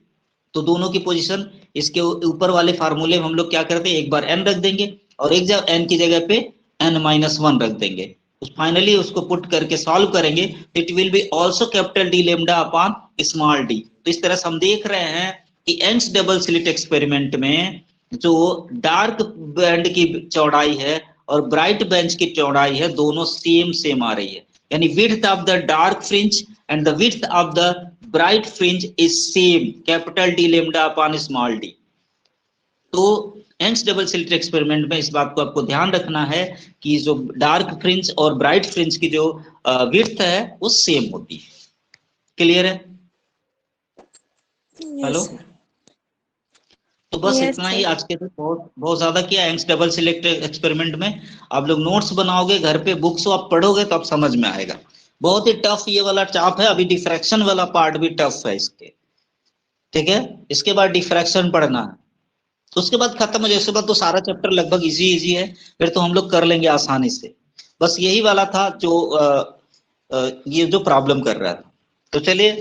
तो दोनों की पोजीशन इसके ऊपर वाले फार्मूले में हम लोग क्या करते हैं, एक बार n रख देंगे और एक जगह n की जगह पे n माइनस 1 रख देंगे। तो फाइनली उसको पुट करके सॉल्व करेंगे, it will be also capital D lambda upon small d। तो इस तरह से हम देख रहे हैं कि यंग्स डबल स्लिट एक्सपेरिमेंट में जो डार्क बैंड की चौड़ाई है और ब्राइट बेंच की चौड़ाई है, दोनों सेम आ रही है, यानी width of the dark fringe and the width of the bright fringe is same, capital D lambda upon small d। तो यंग्स डबल स्लिट एक्सपेरिमेंट में इस बात को आपको ध्यान रखना है कि जो डार्क फ्रिंज और ब्राइट फ्रिंज की जो विड्थ है वो सेम होती है। क्लियर है? हेलो, तो बस यस इतना ही सर। आज के लिए। बहुत बहुत ज्यादा किया यंग्स डबल सिलेक्ट एक्सपेरिमेंट में। आप लोग नोट्स बनाओगे घर पे, बुक्स आप पढ़ोगे तो आप समझ में आएगा। बहुत ही टफ ये वाला चाप है। अभी डिफ्रैक्शन वाला पार्ट भी टफ है इसके, ठीक है। इसके बाद डिफ्रैक्शन पढ़ना है, तो उसके बाद खत्म हो जाए। उसके बाद तो सारा चैप्टर लगभग इजी इजी है, फिर तो हम लोग कर लेंगे आसानी से। बस यही वाला था जो ये जो प्रॉब्लम कर रहा था। तो चलिए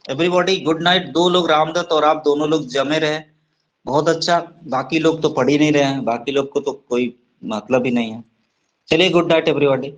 एवरीबॉडी गुड नाइट। 2 लोग रामदत्त और आप दोनों लोग जमे रहे, बहुत अच्छा। बाकी लोग तो पढ़ ही नहीं रहे हैं, बाकी लोग को तो कोई मतलब ही नहीं है। चलिए गुड नाइट एवरीबॉडी।